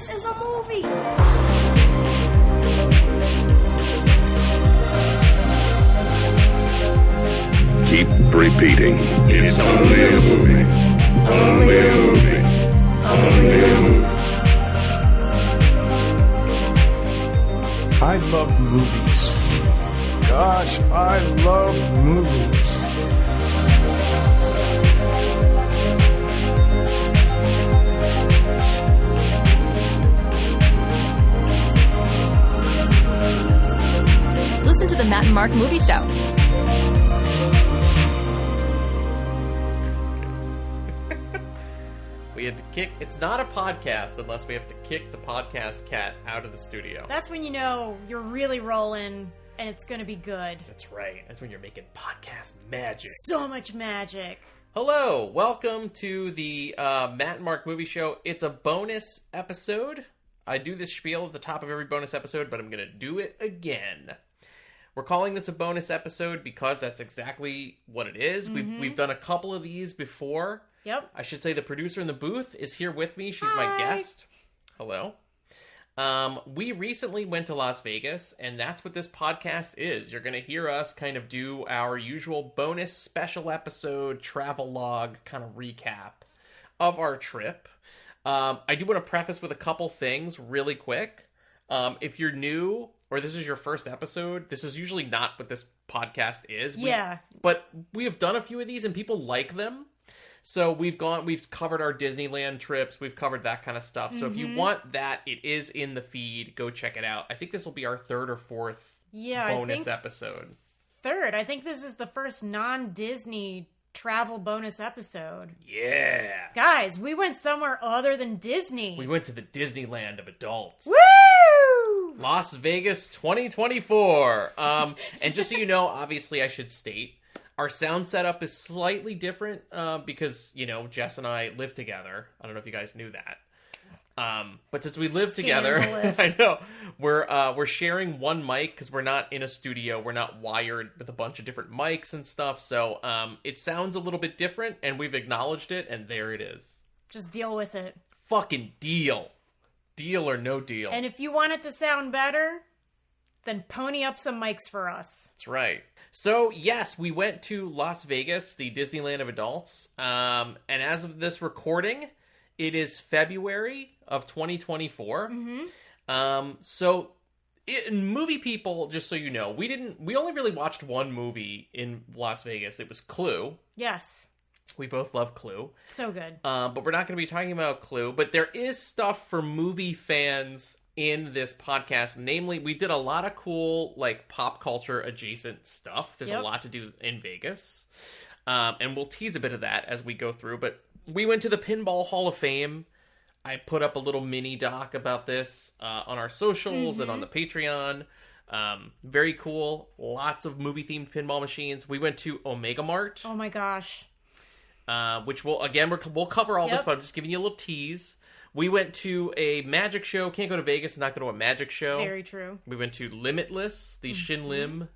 This is a movie. Keep repeating. It's only a movie. Only a movie. Only a movie. I love movies. Gosh, I love movies. Listen to the Matt and Mark Movie Show. We had to kick. It's not a podcast unless we have to kick the podcast cat out of the studio. That's when you know you're really rolling and it's going to be good. That's right. That's when you're making podcast magic. So much magic. Hello, welcome to the Matt and Mark Movie Show. It's a bonus episode. I do this spiel at the top of every bonus episode, but I'm going to do it again. We're calling this a bonus episode because that's exactly what it is. We've done a couple of these before. Yep. I should say the producer in the booth is here with me. She's Hi. my guest. Hello. We recently went to Las Vegas, and that's what this podcast is. You're going to hear us kind of do our usual bonus special episode, travel log kind of recap of our trip. I do want to preface with a couple things really quick. If you're new, or this is your first episode, this is usually not what this podcast is. But we have done a few of these, and people like them. So we've covered our Disneyland trips, we've covered that kind of stuff. So if you want that, it is in the feed. Go check it out. I think this will be our third or fourth bonus episode. Third. I think this is the first non-Disney travel bonus episode. Yeah. Guys, we went somewhere other than Disney. We went to the Disneyland of adults. Woo! Las Vegas 2024. And just so you know, obviously I should state, our sound setup is slightly different because, you know, Jess and I live together. I don't know if you guys knew that. But since we live together, I know, we're sharing one mic because we're not in a studio. We're not wired with a bunch of different mics and stuff. So it sounds a little bit different, and we've acknowledged it, and there it is. Just deal with it. Fucking deal. Deal or no deal. And if you want it to sound better, then pony up some mics for us. That's right. So, yes, we went to Las Vegas, the Disneyland of adults. And as of this recording, it is February of 2024. Movie people, just so you know, we only really watched one movie in Las Vegas. It was Clue. Yes. We both love Clue. So good. But we're not going to be talking about Clue. But there is stuff for movie fans in this podcast. Namely, we did a lot of cool, like, pop culture adjacent stuff. There's a lot to do in Vegas. And we'll tease a bit of that as we go through. But we went to the Pinball Hall of Fame. I put up a little mini doc about this on our socials and on the Patreon. Very cool. Lots of movie-themed pinball machines. We went to Omega Mart. Oh my gosh. Which we'll cover all this, but I'm just giving you a little tease. We went to a magic show. Can't go to Vegas and not go to a magic show. Very true. We went to Limitless, the Shin Lim.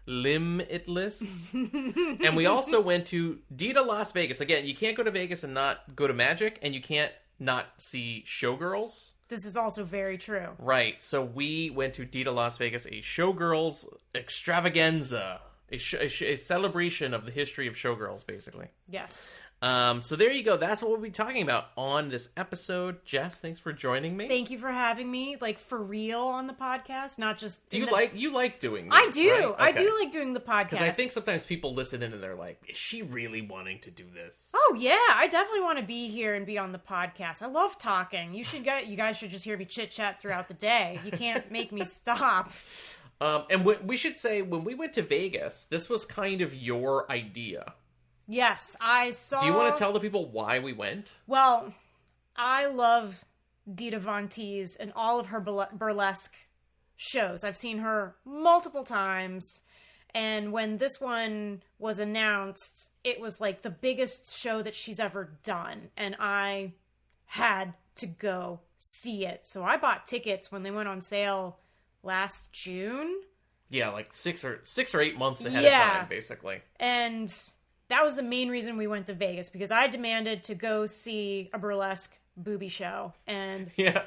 Limitless. And we also went to DITA Las Vegas. Again, you can't go to Vegas and not go to magic, and you can't not see Showgirls. This is also very true. Right. So we went to DITA Las Vegas, a Showgirls extravaganza. A celebration of the history of Showgirls, basically. Yes. So there you go. That's what we'll be talking about on this episode. Jess, thanks for joining me. Thank you for having me, like, for real on the podcast, not just... Do you like doing this? I do. Right? Okay. I do like doing the podcast. Because I think sometimes people listen in and they're like, is she really wanting to do this? Oh, yeah. I definitely want to be here and be on the podcast. I love talking. You guys should just hear me chit-chat throughout the day. You can't make me stop. And we should say, when we went to Vegas, this was kind of your idea. Yes, I saw... Do you want to tell the people why we went? Well, I love Dita Von Teese and all of her burlesque shows. I've seen her multiple times, and when this one was announced, it was like the biggest show that she's ever done, and I had to go see it. So I bought tickets when they went on sale last June. Yeah, like 6 or 8 months ahead of time, basically. And that was the main reason we went to Vegas, because I demanded to go see a burlesque booby show. And Yeah.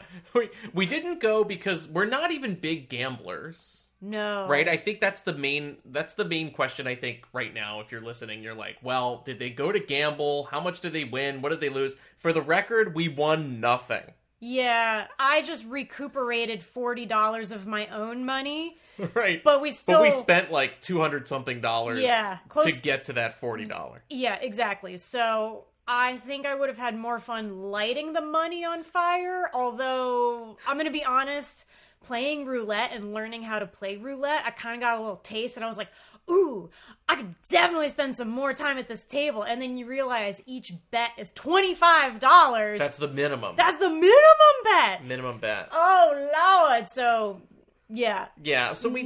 We didn't go because we're not even big gamblers. no. Right? I think that's the main question, I think, right now. If you're listening, you're like, well, did they go to gamble? How much did they win? What did they lose? For the record, we won nothing. Yeah, I just recuperated $40 of my own money. Right. But we spent like $200 something Yeah, to get to that $40. Yeah, exactly. So I think I would have had more fun lighting the money on fire. Although, I'm going to be honest, playing roulette and learning how to play roulette, I kind of got a little taste and I was like, ooh, I could definitely spend some more time at this table. And then you realize each bet is $25. That's the minimum. That's the minimum bet. Minimum bet. Oh, Lord. So, yeah. Yeah, so we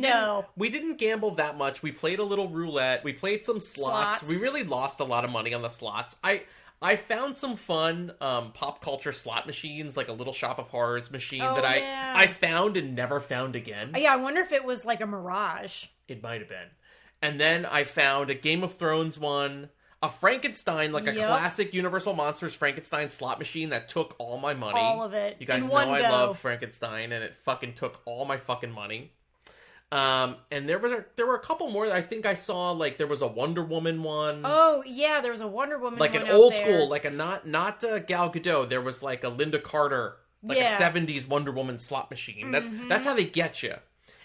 didn't gamble that much. We played a little roulette. We played some slots. We really lost a lot of money on the slots. I found some fun pop culture slot machines, like a Little Shop of Horrors machine I found and never found again. Yeah, I wonder if it was like a mirage. It might have been. And then I found a Game of Thrones one, a Frankenstein, like a classic Universal Monsters Frankenstein slot machine that took all my money. All of it. You guys know I love Frankenstein, and it fucking took all my fucking money. And there were a couple more that I think I saw, like there was a Wonder Woman one. Oh, yeah, there was a Wonder Woman like one an old there. school, like a not Gal Gadot. There was like a Linda Carter, like a 70s Wonder Woman slot machine. That's how they get you.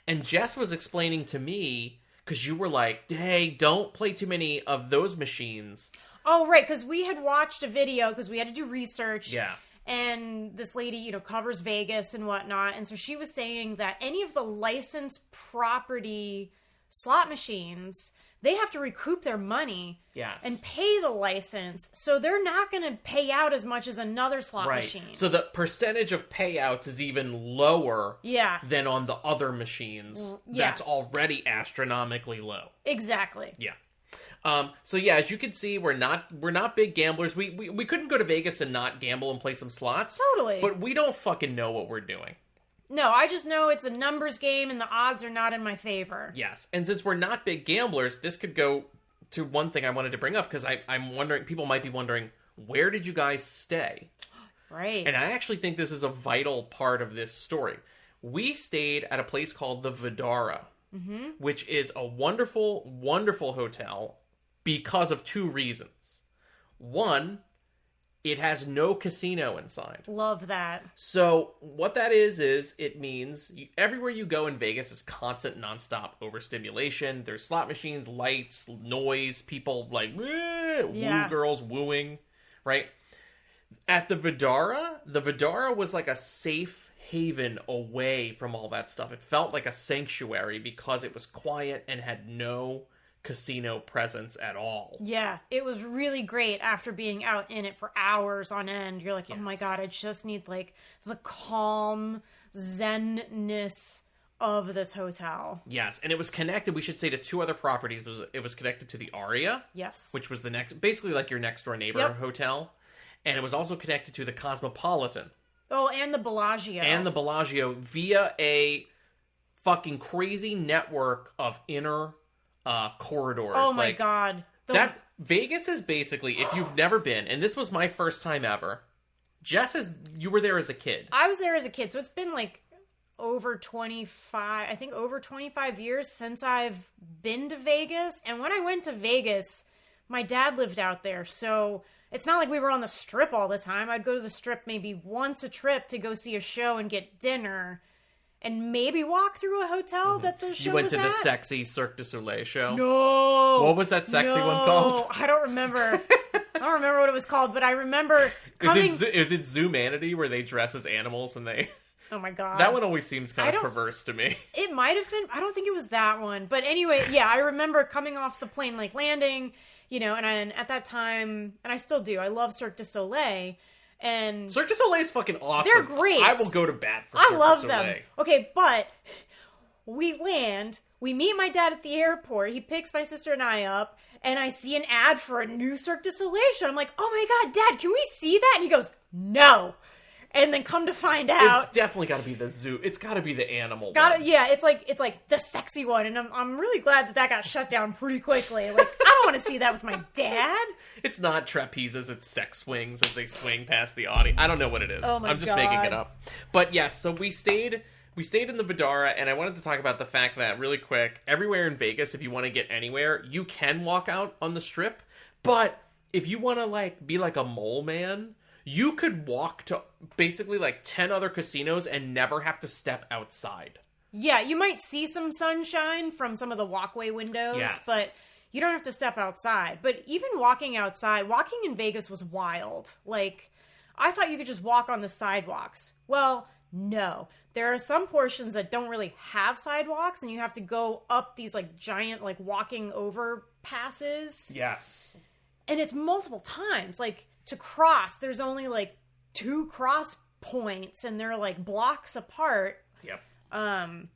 And Jess was explaining to me, because you were like, hey, don't play too many of those machines. Oh, right, because we had watched a video, because we had to do research. Yeah. And this lady, covers Vegas and whatnot. And so she was saying that any of the licensed property slot machines, they have to recoup their money. Yes. And pay the license. So they're not going to pay out as much as another slot machine. So the percentage of payouts is even lower than on the other machines. Yeah. That's already astronomically low. Exactly. Yeah. So yeah, as you can see, we're not big gamblers. We couldn't go to Vegas and not gamble and play some slots. Totally. But we don't fucking know what we're doing. No, I just know it's a numbers game and the odds are not in my favor. Yes. And since we're not big gamblers, this could go to one thing I wanted to bring up, because I'm wondering, people might be wondering, where did you guys stay? Right. And I actually think this is a vital part of this story. We stayed at a place called the Vidara, which is a wonderful, wonderful hotel because of two reasons. One, it has no casino inside. Love that. So what that is it means everywhere you go in Vegas is constant, nonstop overstimulation. There's slot machines, lights, noise, people like woo girls wooing, right? At the Vidara was like a safe haven away from all that stuff. It felt like a sanctuary because it was quiet and had no casino presence at all. Yeah, it was really great after being out in it for hours on end. You're like, oh my god, I just need like the calm zen-ness of this hotel. Yes, and it was connected, we should say, to two other properties. It was connected to the Aria, which was the next, basically like your next door neighbor hotel, and it was also connected to the Cosmopolitan. Oh, and the Bellagio. Via a fucking crazy network of inner corridors. Oh my god. That Vegas is basically, if you've never been, and this was my first time ever. You were there as a kid. I was there as a kid, so it's been like over 25 years since I've been to Vegas. And when I went to Vegas, my dad lived out there, so it's not like we were on the Strip all the time. I'd go to the Strip maybe once a trip to go see a show and get dinner. And maybe walk through a hotel that the show was at. You went to the sexy Cirque du Soleil show? No! What was that sexy one called? I don't remember. I don't remember what it was called, but I remember coming... Is it Zoomanity, where they dress as animals and they... Oh my god. That one always seems kind of perverse to me. It might have been. I don't think it was that one. But anyway, yeah, I remember coming off the plane, like landing, and at that time, and I still do, I love Cirque du Soleil. And Cirque du Soleil is fucking awesome. They're great. I will go to bat for Cirque du Soleil. I love them. Okay, but we land, we meet my dad at the airport, he picks my sister and I up, and I see an ad for a new Cirque du Soleil show. I'm like, oh my god, Dad, can we see that? And he goes, no. And then come to find out, it's definitely got to be the zoo. It's got to be the animal. Yeah, it's like the sexy one, and I'm really glad that got shut down pretty quickly. Like, I don't want to see that with my dad. It's not trapezes, it's sex swings as they swing past the audience. I don't know what it is. Oh my I'm just God. making it up. But yes, so we stayed in the Vidara, and I wanted to talk about the fact that, really quick, everywhere in Vegas, if you want to get anywhere, you can walk out on the strip, but if you want to, like, be like a mole man, you could walk to basically like 10 other casinos and never have to step outside. Yeah, you might see some sunshine from some of the walkway windows, Yes. but you don't have to step outside. But even walking outside, walking in Vegas was wild. Like, I thought you could just walk on the sidewalks. Well, no. There are some portions that don't really have sidewalks, and you have to go up these like giant like walking overpasses. Yes. And it's multiple times. Like, to cross, there's only like 2 cross points, and they're like blocks apart. Yep. And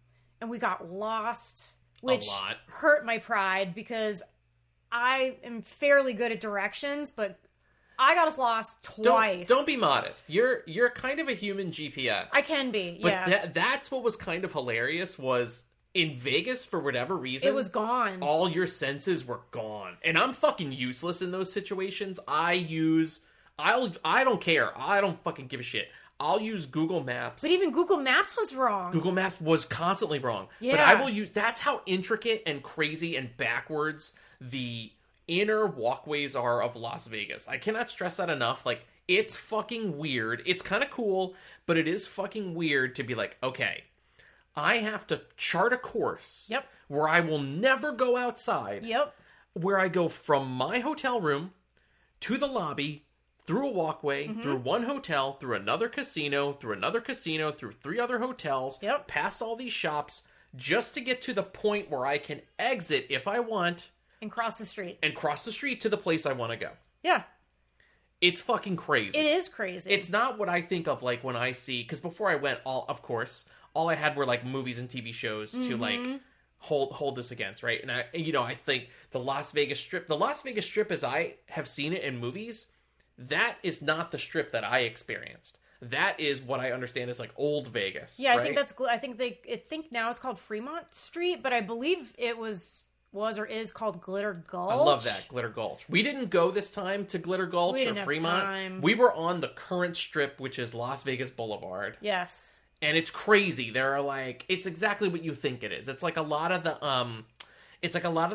we got lost, which A lot. hurt my pride because I am fairly good at directions, but I got us lost twice. Don't be modest. You're kind of a human GPS. I can be, But yeah. that's what was kind of hilarious was in Vegas, for whatever reason, It was gone. all your senses were gone. And I'm fucking useless in those situations. I don't care. I don't fucking give a shit. I'll use Google Maps. But even Google Maps was wrong. Google Maps was constantly wrong. Yeah. But I will use... That's how intricate and crazy and backwards the inner walkways are of Las Vegas. I cannot stress that enough. Like, it's fucking weird. It's kind of cool, but it is fucking weird to be like, okay, I have to chart a course Yep. where I will never go outside. Yep. Where I go from my hotel room to the lobby, through a walkway, through one hotel, through another casino, through 3 other hotels, Yep. past all these shops, just to get to the point where I can exit if I want And cross the street. and cross the street to the place I want to go. Yeah. It's fucking crazy. It is crazy. It's not what I think of like when I see, because before I went, all I had were like movies and TV shows to like hold this against, right? And I think the Las Vegas Strip as I have seen it in movies, that is not the Strip that I experienced. That is what I understand is like old Vegas. Yeah, right? I think now it's called Fremont Street, but I believe it was or is called Glitter Gulch. I love that, Glitter Gulch. We didn't go this time to Glitter Gulch We or didn't have Fremont. time. We were on the current Strip, which is Las Vegas Boulevard. Yes. And it's crazy. There are like, it's exactly what you think it is. It's like a lot of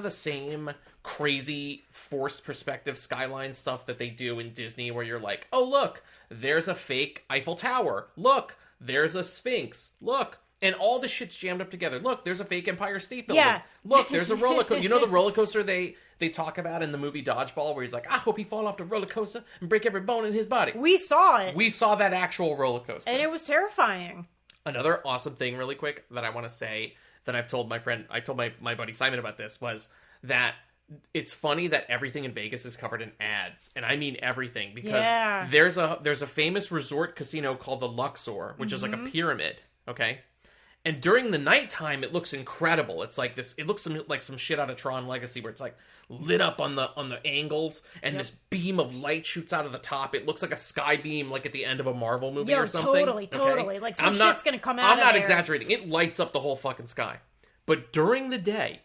the same crazy forced perspective skyline stuff that they do in Disney, where you're like, oh look, there's a fake Eiffel Tower. Look, there's a Sphinx. Look, and all the shit's jammed up together. Look, there's a fake Empire State Building. Yeah. Look, there's a roller coaster. You know the roller coaster they talk about in the movie Dodgeball, where he's like, I hope he fall off the roller coaster and break every bone in his body. We saw it. We saw that actual roller coaster. And it was terrifying. Another awesome thing really quick that I want to say that I told my buddy Simon about this was that it's funny that everything in Vegas is covered in ads. And I mean everything, because there's a famous resort casino called the Luxor, which is like a pyramid, okay? And during the nighttime, it looks incredible. It's like this. It looks like some shit out of Tron Legacy, where it's like lit up on the angles, and this beam of light shoots out of the top. It looks like a sky beam, like at the end of a Marvel movie or something. Totally. Like some shit's gonna come out. I'm not exaggerating. It lights up the whole fucking sky. But during the day,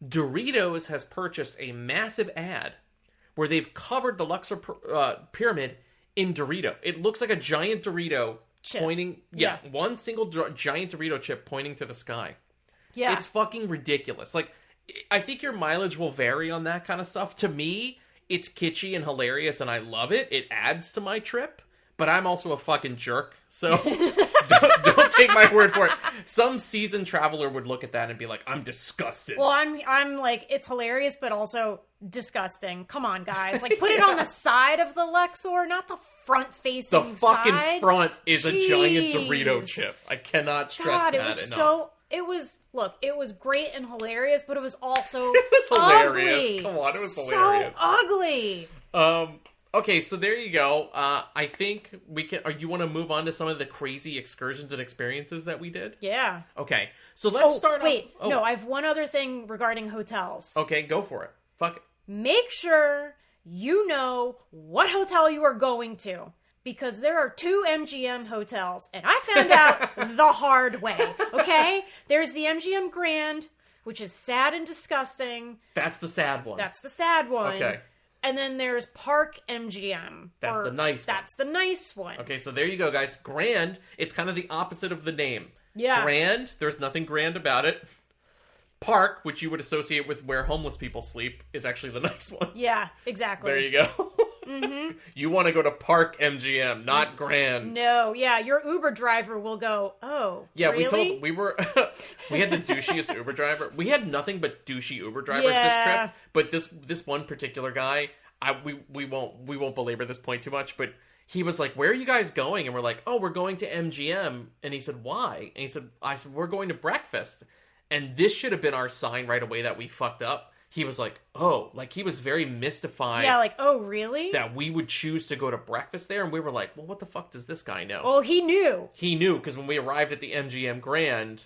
Doritos has purchased a massive ad where they've covered the Luxor pyramid in Dorito. It looks like a giant Dorito. Chip. Pointing, one single giant Dorito chip pointing to the sky. Yeah. It's fucking ridiculous. Like, I think your mileage will vary on that kind of stuff. To me, it's kitschy and hilarious, and I love it. It adds to my trip, but I'm also a fucking jerk, so don't take my word for it. Some seasoned traveler would look at that and be like, I'm disgusted. Well, I'm like, it's hilarious, but also disgusting. Come on, guys. Like, put it on the side of the Luxor, not the front-facing the fucking side. front is a giant Jeez. Dorito chip. I cannot stress God, that it was enough. it was great and hilarious, but it was also It was hilarious. ugly. Come on, it was hilarious. So ugly. Okay, so there you go. I think we can. Or you want to move on to some of the crazy excursions and experiences that we did? Yeah. Okay, so let's start. No, I have one other thing regarding hotels. Okay, go for it. Fuck it. Make sure you know what hotel you are going to, because there are 2 MGM hotels, and I found out the hard way, okay? There's the MGM Grand, which is sad and disgusting. That's the sad one. That's the sad one. Okay. And then there's Park MGM. That's the nice one. That's the nice one. Okay, so there you go, guys. Grand, it's kind of the opposite of the name. Yeah. Grand, there's nothing grand about it. Park, which you would associate with where homeless people sleep, is actually the nice one. Yeah, exactly. There you go. Mm-hmm. You want to go to Park MGM, not Grand. No, yeah, your Uber driver will go, oh, yeah, really? we had the douchiest Uber driver. We had nothing but douchey Uber drivers this trip. But this one particular guy, we won't belabor this point too much, but he was like, "Where are you guys going?" And we're like, "Oh, we're going to MGM." And he said, "Why?" And I said, "We're going to breakfast." And this should have been our sign right away that we fucked up. He was like, oh, like he was very mystified. Yeah, like, oh, really? That we would choose to go to breakfast there. And we were like, well, what the fuck does this guy know? Well, he knew. He knew, because when we arrived at the MGM Grand,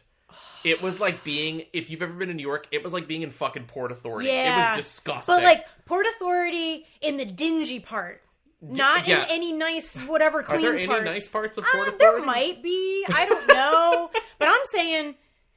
it was like being, if you've ever been in New York, it was like being in fucking Port Authority. Yeah. It was disgusting. But like, Port Authority in the dingy part. Not in any nice, whatever, clean parts. Are there any nice parts of Port Authority? There might be. I don't know. But I'm saying,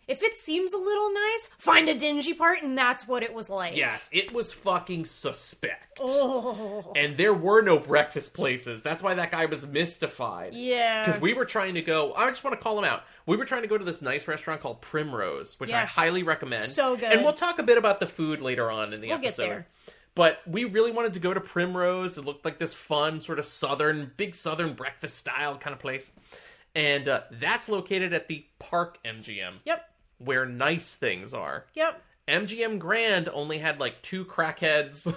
if it seems a little nice, find a dingy part, and that's what it was like. Yes, it was fucking suspect. Oh. And there were no breakfast places. That's why that guy was mystified. Yeah. Because we were trying to go, I just want to call him out. We were trying to go to this nice restaurant called Primrose, which I highly recommend. So good. And we'll talk a bit about the food later on in the episode. Get there. But we really wanted to go to Primrose. It looked like this fun, sort of big southern breakfast style kind of place. And that's located at the Park MGM. Yep. Where nice things are. Yep. MGM Grand only had like 2 crackheads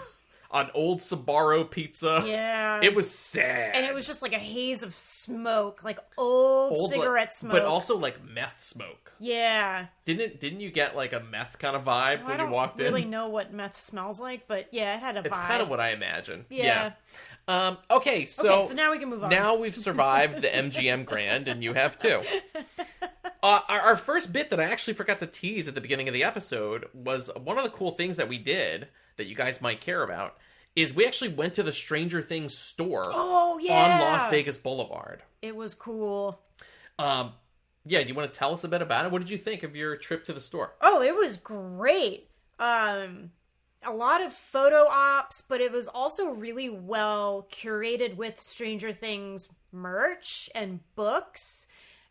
on old Sbarro pizza. Yeah. It was sad. And it was just like a haze of smoke, like old cigarette smoke. But also like meth smoke. Yeah. Didn't you get like a meth kind of vibe when you walked in? I don't really know what meth smells like, but yeah, it had a vibe. It's kind of what I imagine. Yeah. Okay, so now we can move on. Now we've survived the MGM Grand, and you have too. Our first bit that I actually forgot to tease at the beginning of the episode was one of the cool things that we did that you guys might care about is we actually went to the Stranger Things store on Las Vegas Boulevard. It was cool. Yeah, you want to tell us a bit about it? What did you think of your trip to the store? Oh, it was great. A lot of photo ops, but it was also really well curated with Stranger Things merch and books.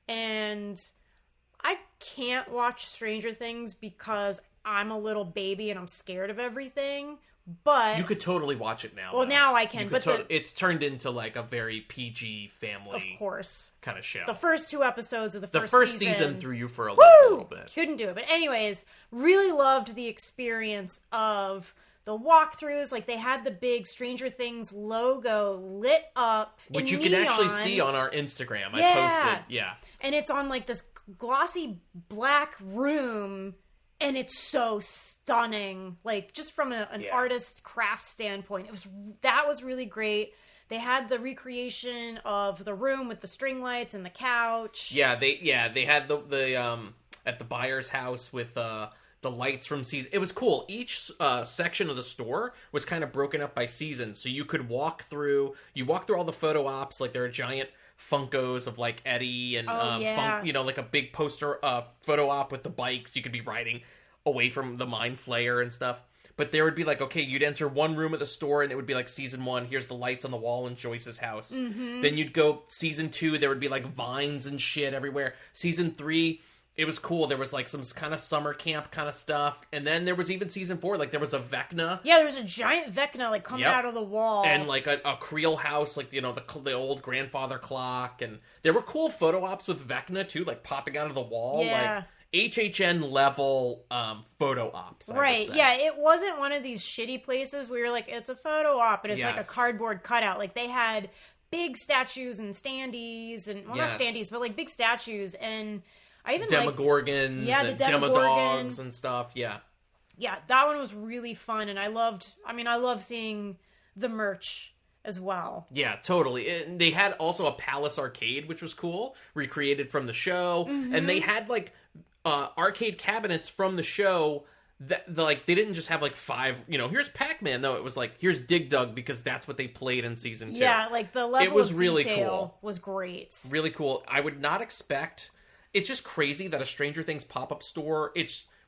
And I can't watch Stranger Things because I'm a little baby and I'm scared of everything. But you could totally watch it now. Well, though. now I can. But it's turned into like a very PG family, of course, kind of show. The first 2 episodes of the first season season threw you for a little bit. Couldn't do it. But anyways, really loved the experience of the walkthroughs. Like they had the big Stranger Things logo lit up, which you neon. can actually see on our Instagram. I posted, and it's on like this glossy black room. And it's so stunning, like just from an artist craft standpoint. That was really great. They had the recreation of the room with the string lights and the couch. They had the at the buyer's house with the lights from season. It was cool. Each section of the store was kind of broken up by season, so you could walk through. You walk through all the photo ops, like there are giant Funkos of like Eddie and like a big poster photo op with the bikes you could be riding away from the Mind Flayer and stuff. But there would be like, okay, you'd enter one room of the store and it would be like season 1, here's the lights on the wall in Joyce's house. Mm-hmm. Then you'd go season 2, there would be like vines and shit everywhere. Season 3, it was cool. There was like some kind of summer camp kind of stuff. And then there was even season 4, like there was a Vecna. Yeah, there was a giant Vecna like coming out of the wall. And like a Creel house, like, the old grandfather clock. And there were cool photo ops with Vecna too, like popping out of the wall. Yeah. Like HHN level photo ops. Right. Yeah, it wasn't one of these shitty places where you're like, it's a photo op and it's like a cardboard cutout. Like they had big statues and standees and, well, not standees, but like big statues. And I even Demogorgons and Demodogs and stuff, yeah, that one was really fun, and I love seeing the merch as well. Yeah, totally. They had also a Palace Arcade, which was cool, recreated from the show, and they had like arcade cabinets from the show like they didn't just have like 5, here's Pac-Man. No, it was like, here's Dig Dug, because that's what they played in season 2. Yeah, like the level it was of really detail cool. was great. Really cool. I would not expect. It's just crazy that a Stranger Things pop-up store.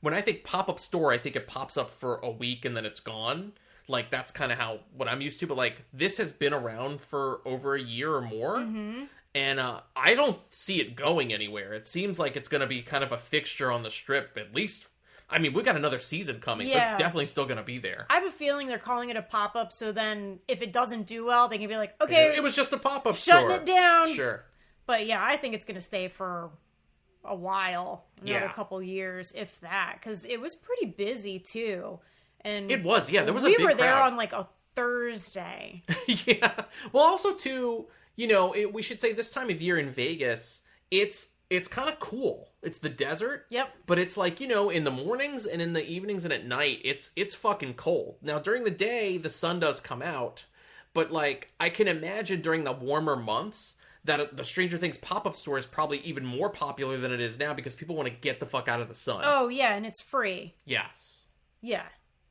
When I think pop-up store, I think it pops up for a week and then it's gone. Like that's kind of what I'm used to. But like this has been around for over a year or more. Mm-hmm. And I don't see it going anywhere. It seems like it's going to be kind of a fixture on the Strip, at least. I mean, we got another season coming, so it's definitely still going to be there. I have a feeling they're calling it a pop-up, so then if it doesn't do well, they can be like, okay, it was just a pop-up store. Shutting it down. Sure. But yeah, I think it's going to stay for a while, another couple years, if that, because it was pretty busy, too. And it was, yeah, there was a big crowd. We were there on, like, a Thursday. Yeah. Well, also, too, we should say this time of year in Vegas, it's kind of cool. It's the desert. Yep. But it's like, in the mornings and in the evenings and at night, it's fucking cold. Now, during the day, the sun does come out. But, like, I can imagine during the warmer months that the Stranger Things pop-up store is probably even more popular than it is now because people want to get the fuck out of the sun. Oh, yeah, and it's free. Yes. Yeah.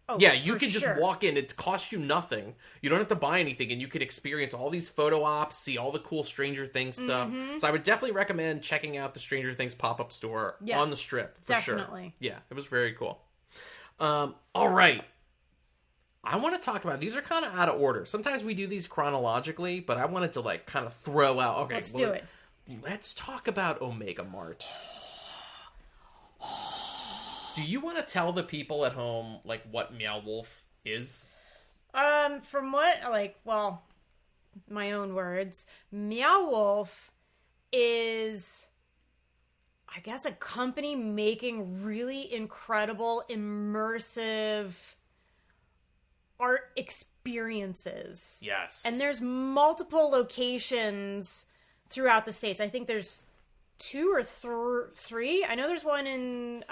Oh, yeah, you can just walk in. It costs you nothing. You don't have to buy anything, and you can experience all these photo ops, see all the cool Stranger Things stuff. Mm-hmm. So I would definitely recommend checking out the Stranger Things pop-up store on the Strip, for sure. Definitely. Yeah, it was very cool. All right. I want to talk about, these are kind of out of order. Sometimes we do these chronologically, but I wanted to like kind of throw out. Okay, let's do it. Let's talk about Omega Mart. Do you want to tell the people at home, like, what Meow Wolf is? From what, my own words, Meow Wolf is, I guess, a company making really incredible, immersive art experiences. Yes. And there's multiple locations throughout the States. I think there's 2 or 3. I know there's one in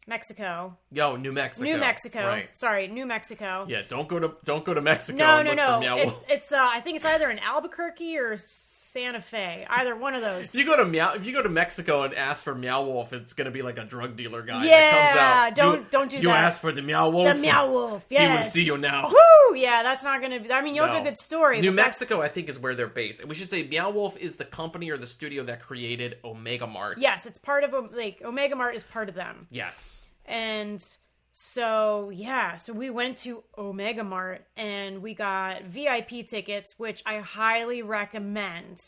Mexico. New Mexico. New Mexico. Right. Sorry, New Mexico. Yeah, don't go to Mexico. No. It's I think it's either in Albuquerque or Santa Fe. Either one of those. If you go to Mexico and ask for Meow Wolf, it's gonna be like a drug dealer guy that comes out. Don't do that. You ask for the Meow Wolf. The Meow Wolf. Yes. He would see you now. Woo! Yeah, that's not gonna be. I mean, you'll have a good story. New Mexico, I think, is where they're based, and we should say Meow Wolf is the company or the studio that created Omega Mart. Yes, it's part of Omega Mart is part of them. Yes. And so we went to Omega Mart and we got VIP tickets, which I highly recommend.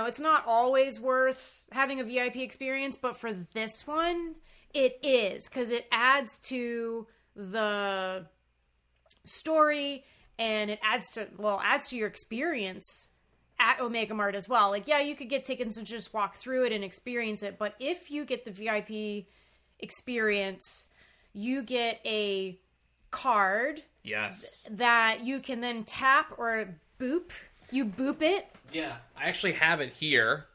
It's not always worth having a VIP experience, but for this one, it is, because it adds to the story and it adds to your experience at Omega Mart as well. Like, yeah, you could get tickets and just walk through it and experience it, but if you get the VIP experience, you get a card. Yes. That you can then tap or boop. You boop it. Yeah, I actually have it here.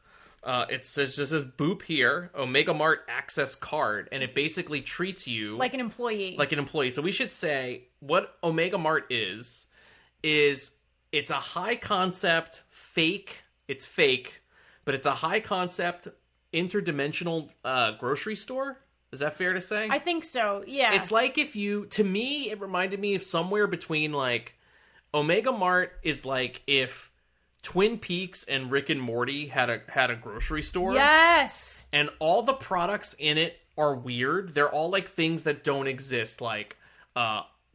It just says boop here, Omega Mart access card, and it basically treats you like an employee. So we should say what Omega Mart is it's a high concept fake. It's fake, but it's a high concept interdimensional grocery store. Is that fair to say? I think so. Yeah. It's like to me, it reminded me of somewhere between like Omega Mart is like if Twin Peaks and Rick and Morty had a grocery store. Yes. And all the products in it are weird. They're all like things that don't exist, like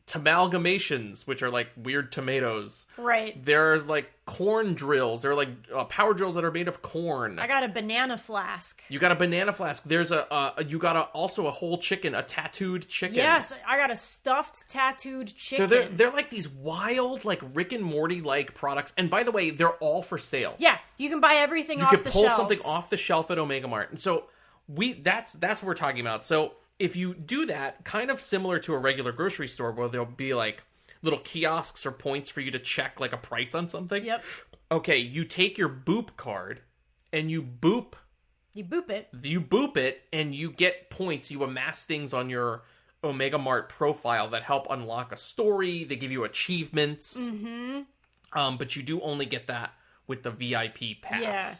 Tamalgamations, which are like weird tomatoes. Right. There's like corn drills. They're like power drills that are made of corn. I got a banana flask. You got a banana flask. There's you got also a whole chicken, a tattooed chicken. Yes, I got a stuffed tattooed chicken. They're like these wild, like Rick and Morty like products. And by the way, they're all for sale. Yeah, you can buy everything off the shelves. You can pull something off the shelf at Omega Mart. And so that's what we're talking about. So if you do that, kind of similar to a regular grocery store where there'll be like little kiosks or points for you to check like a price on something. Yep. Okay, you take your boop card and you boop it and you get points. You amass things on your Omega Mart profile that help unlock a story. They give you achievements. Mm-hmm. But you do only get that with the VIP pass. Yeah.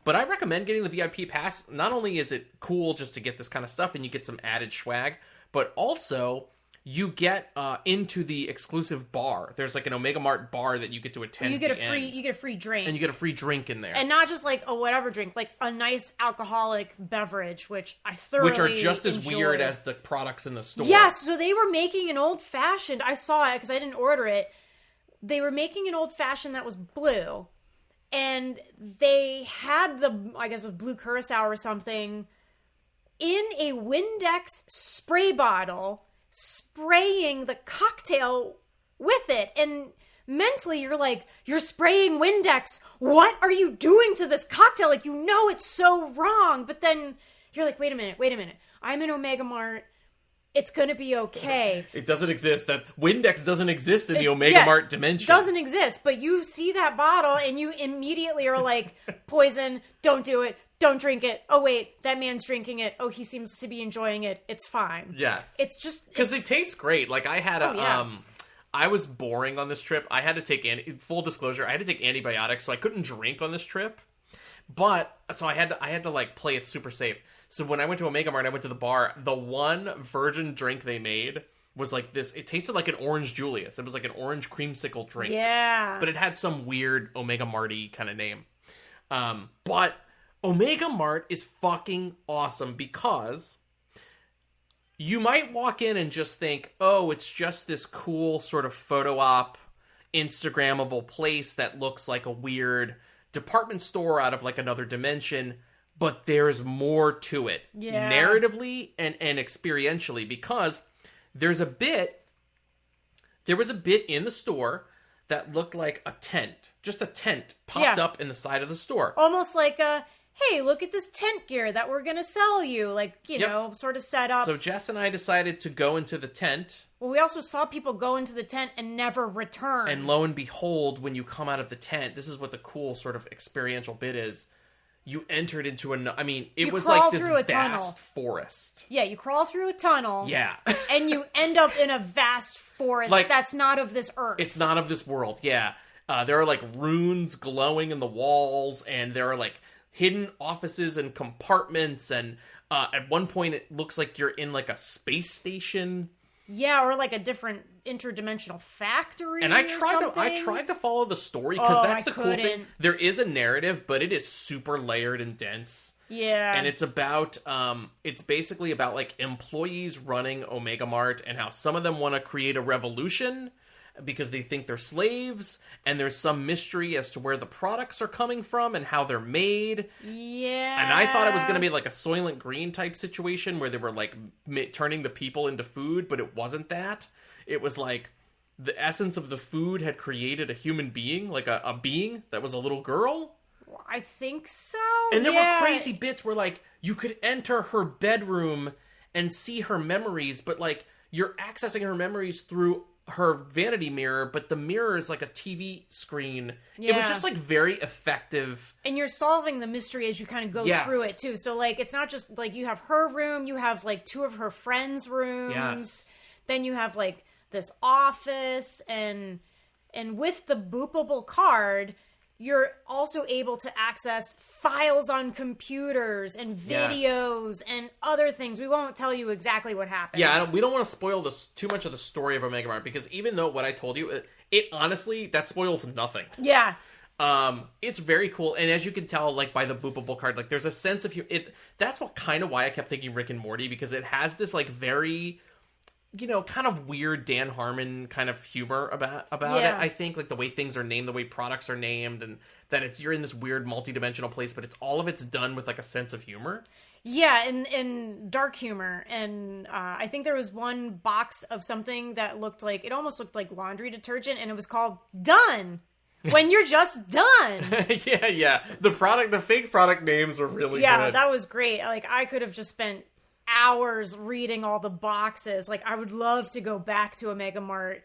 But I recommend getting the VIP pass. Not only is it cool just to get this kind of stuff and you get some added swag, but also you get into the exclusive bar. There's like an Omega Mart bar that you get to attend. You get a free drink. And you get a free drink in there. And not just like a whatever drink, like a nice alcoholic beverage, which I thoroughly Which are just as enjoyed. weird as the products in the store. Yes, so they were making an old-fashioned, I saw it because I didn't order it. They were making an old-fashioned that was blue. And they had I guess it was blue curacao or something, in a Windex spray bottle, spraying the cocktail with it. And mentally you're like, you're spraying Windex. What are you doing to this cocktail? Like, you know it's so wrong. But then you're like, wait a minute. I'm in Omega Mart. It's going to be okay. It doesn't exist. That Windex doesn't exist in the Omega Mart dimension. Doesn't exist. But you see that bottle and you immediately are like, poison, don't do it. Don't drink it. Oh, wait, that man's drinking it. Oh, he seems to be enjoying it. It's fine. Yes. It's just... Because it tastes great. Like, I had I was boring on this trip. I had to take, full disclosure, I had to take antibiotics, so I couldn't drink on this trip. But, so I had to like, play it super safe. So when I went to Omega Mart, I went to the bar, the one virgin drink they made was like this. It tasted like an orange Julius. It was like an orange creamsicle drink. Yeah. But it had some weird Omega Marty kind of name. But Omega Mart is fucking awesome because you might walk in and just think, oh, it's just this cool sort of photo op, Instagrammable place that looks like a weird department store out of like another dimension. But there's more to it, narratively and experientially, because there was a bit in the store that looked like a tent, just a tent popped up in the side of the store. Almost like hey, look at this tent gear that we're going to sell you, like, you know, sort of set up. So Jess and I decided to go into the tent. Well, we also saw people go into the tent and never return. And lo and behold, when you come out of the tent, this is what the cool sort of experiential bit is. You entered into it was like this vast forest. Yeah, you crawl through a tunnel. Yeah. And you end up in a vast forest that's not of this earth. It's not of this world, yeah. There are like runes glowing in the walls, and there are like hidden offices and compartments, and at one point it looks like you're in like a space station. Yeah, or like a different interdimensional factory. And I tried to follow the story because that's the cool thing. There is a narrative, but it is super layered and dense. Yeah. And it's about it's basically about like employees running Omega Mart and how some of them want to create a revolution because they think they're slaves, and there's some mystery as to where the products are coming from and how they're made. Yeah. And I thought it was going to be like a Soylent Green type situation where they were like turning the people into food, but it wasn't that. It was like the essence of the food had created a human being, like a being that was a little girl. I think so. And there were crazy bits where like you could enter her bedroom and see her memories, but like you're accessing her memories through her vanity mirror, but the mirror is like a TV screen. Yeah. It was just like very effective. And you're solving the mystery as you kind of go through it too. So like it's not just like you have her room, you have like two of her friends' rooms. Yes. Then you have like this office, and with the boopable card, you're also able to access files on computers and videos and other things. We won't tell you exactly what happens. Yeah, we don't want to spoil too much of the story of Omega Mart, because even though what I told you, it honestly, that spoils nothing. Yeah. It's very cool, and as you can tell, like, by the boopable card, like, there's a sense of that's what kind of why I kept thinking Rick and Morty, because it has this, like, very, you know, kind of weird Dan Harmon kind of humor about it. I think, like, the way things are named, the way products are named, and that you're in this weird multi-dimensional place, but all of it's done with, like, a sense of humor. Yeah, and dark humor. And I think there was one box of something that it almost looked like laundry detergent, and it was called Done. When you're just done. Yeah. The fake product names were really good. Yeah, that was great. Like, I could have just spent hours reading all the boxes. Like, I would love to go back to Omega Mart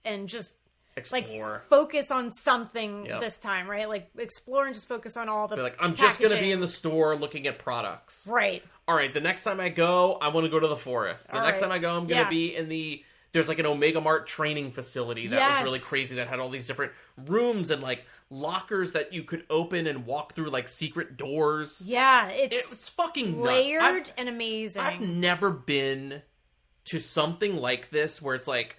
and just explore, focus on something this time, right? Like, explore and just focus on all the I'm just going to be in the store looking at products. Right. All right, the next time I go, I want to go to the forest. The next time I go, I'm going to be in the there's like an Omega Mart training facility that was really crazy that had all these different rooms and like lockers that you could open and walk through like secret doors. Yeah, it's fucking layered nuts. and amazing. I've never been to something like this where it's like,